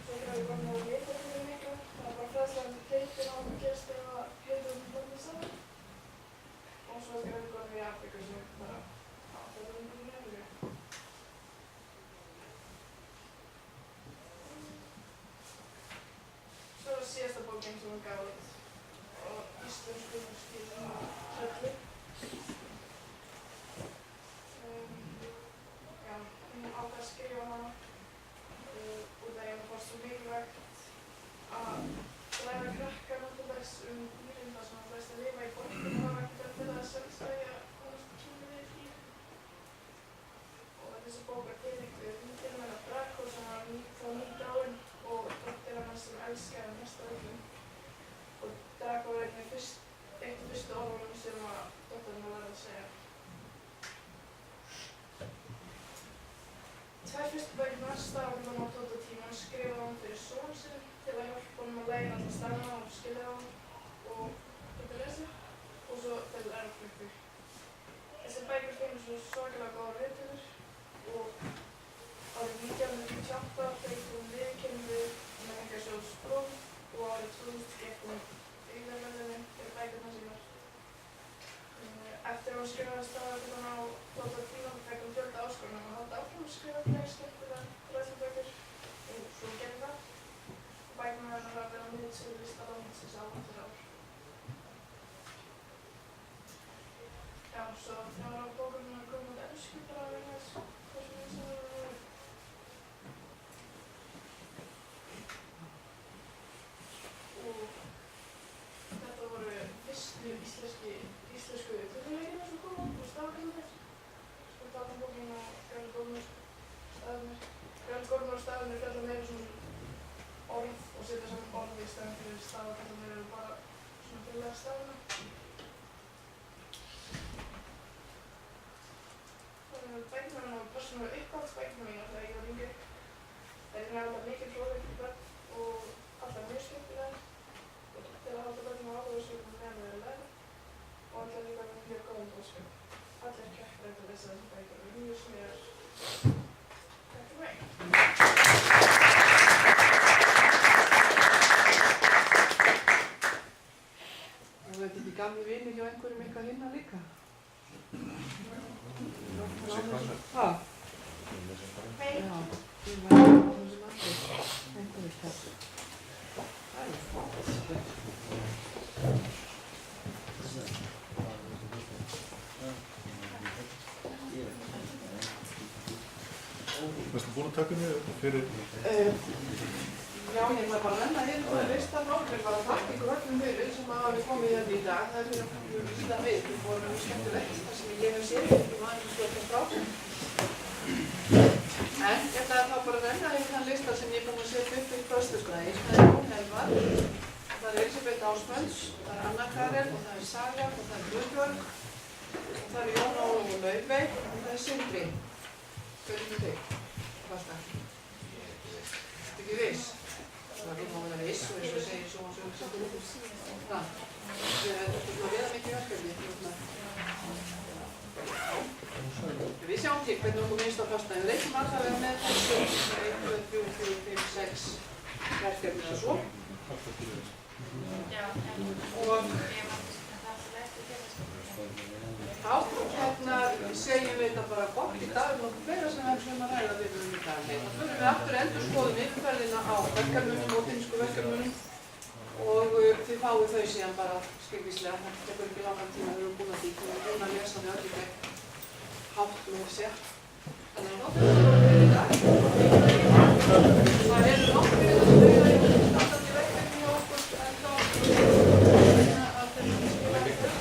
Svo Grænugorm er litafyrir mikla. Það er bara fræðslega heitir á hvað gerst ef að heitur blandið saman. Og svo Grænugorm í Afríku sem bara þetta er mjög nefnilega. Svo er síðasta bókin sem hún gaf út og íslensku skilum Hröllu. Já, hún ákvað að skrifa hana út af ég fannst svo mikilvægt að læra krakkana til þess nýrindar sem að flest að lifa í borgum og hafa ekkert til að sjálfsægja komast kynlið í. Og þessi bók er tilnefnd hundinum hennar Draco sem var þá nýdáinn og dóttir hennar sem elskaði hann mest af öllum. Og Draco er eitt af fyrstu orðunum sem að dóttir hennar lærði að segja. 2 fyrstu bækurnar, Stafagöldum á Tóta-tímann, skrifaði hann fyrir son sinn til að hjálpa honum að læra alla stafina og skilja þá og geta lesa og svo til erflöku. Þessi bækur fengur svo svakalega góðar viðtökur og árið 1998 fekk hún viðurkenningu við Menningarsjóðs Brún og árið 2000 fékk hún Byggðarverðlaunin fyrir bækurnar sínar. Eftir að hún skrifaði Stafagöldum á Tóta-tímann fekk hún fjölda áskorunum að halda áfram að skrifa fleiri skemmtilegar fræðslubækur og svo gerði það. Bækurnar hennar hafa verið á miðsölulista landsins ár eftir ár. Já, svo 3 ára bókurinn kom út ensku bara vegna þess hversu vinsælar þær voru. Og þetta voru fyrstu íslensku tölvuleikirnir sem komu út og stafgöldumir. Svo tala bókinn á Grænugormur stafirnir. Grænugormur og stafirnir fjalla meira svona orð og setja saman orð í stæðan fyrir stafagöldumir eru bara svona til að stafina. Bækurnar hennar var persónulega uppáhaldsbækurnar mínar þegar ég var yngri. Þær eru alveg mikið fróðlegt fyrir börn og allar mjög skemmtilegar til að halda börnum á áhugasögum meðan þau eru að læra og allar líka með mjög góðan boðskap. Allir krakkar eru að lesa þessar bækur og mjög sniðar. Takk fyrir mig. Og þetta ekki gamli vinir hjá einhverjum eitthvað hinna líka? Hæ? Já, ég var á þessum aldrei. Einhverjum þessu. Það er flott. Varstu búin að taka niður fyrir? Já, ég ætla bara að renna hérna og listan okkur var að þakka ykkur öllum fyrir sem hafi komið hérna í dag. Það er fyrir að líta við, það voru mjög skemmtilegt þar sem ég hef séð ekki maður svo ekki frá. En ég ætla þá bara að renna hérna þann lista sem ég er búin að setja upp í föstudagsskráði. Það er Jón Helvar, það er Elisabeth Ásmunds, það er Anna Karen og það er Saga og það er Guðbjörg og það er Jón Ólafur Laufey og það er Sindri. Hvernig er þig? Fasta. Ertu ekki viss? Það er að vera viss og eins og segir svo og svo. Það. Þetta er svona viða mikið verkefni. Við sjáum til hvernig okkur minnst á föstudaginn. Við reynum alltaf að vera með þessu 1, 2, 3, 4, 5, 6 verkefni og svo. Og þá segjum við þetta bara gott í dag og nokkuð fleira sem við ætlum að ræða við í dag. Það fyrir við aftur endurskoðum yfirferðina á verkefnunum og finnsku verkefnunum og þið fáið þau síðan bara skilvíslega. Þetta tekur ekki langan tíma, við erum búin að því. Við erum búin að lesa þau öll í gegn hátt með sér. Þannig að þetta er fyrir í dag. Það eru nokkuð við að spila í standandi verkefni hjá okkur en þá að þeim skilja verkefni.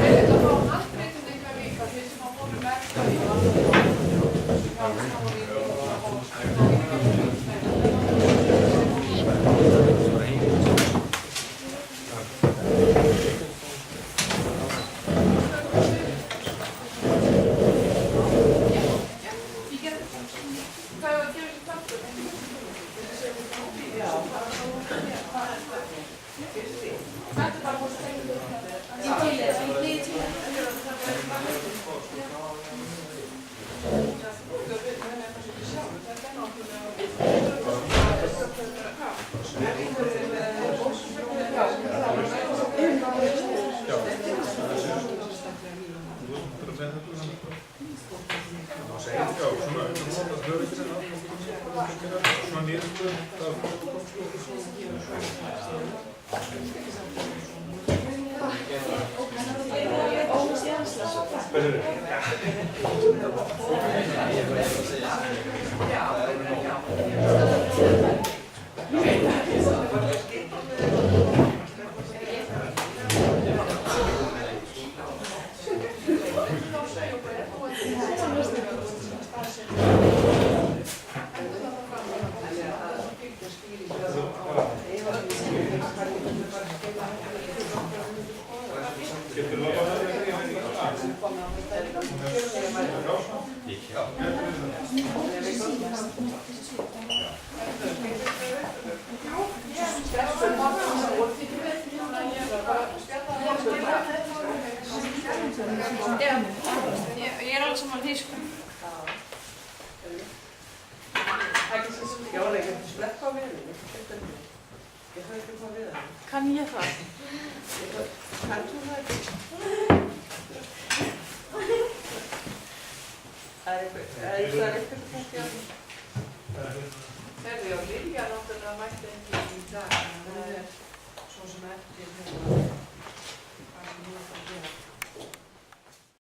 Við erum að fá handritin eitthvað líka því sem að fórum verka í Hvað er að gera þessi þáttur? Já, bara þetta er bara búin að segja þetta. Ég til þess, ég til þess. Ég er alveg saman því sko. Kann ég það? Kann þú það ekki? Það er eitthvað kannski að... Herði, og Lilja náttúrulega mætti ekki í dag.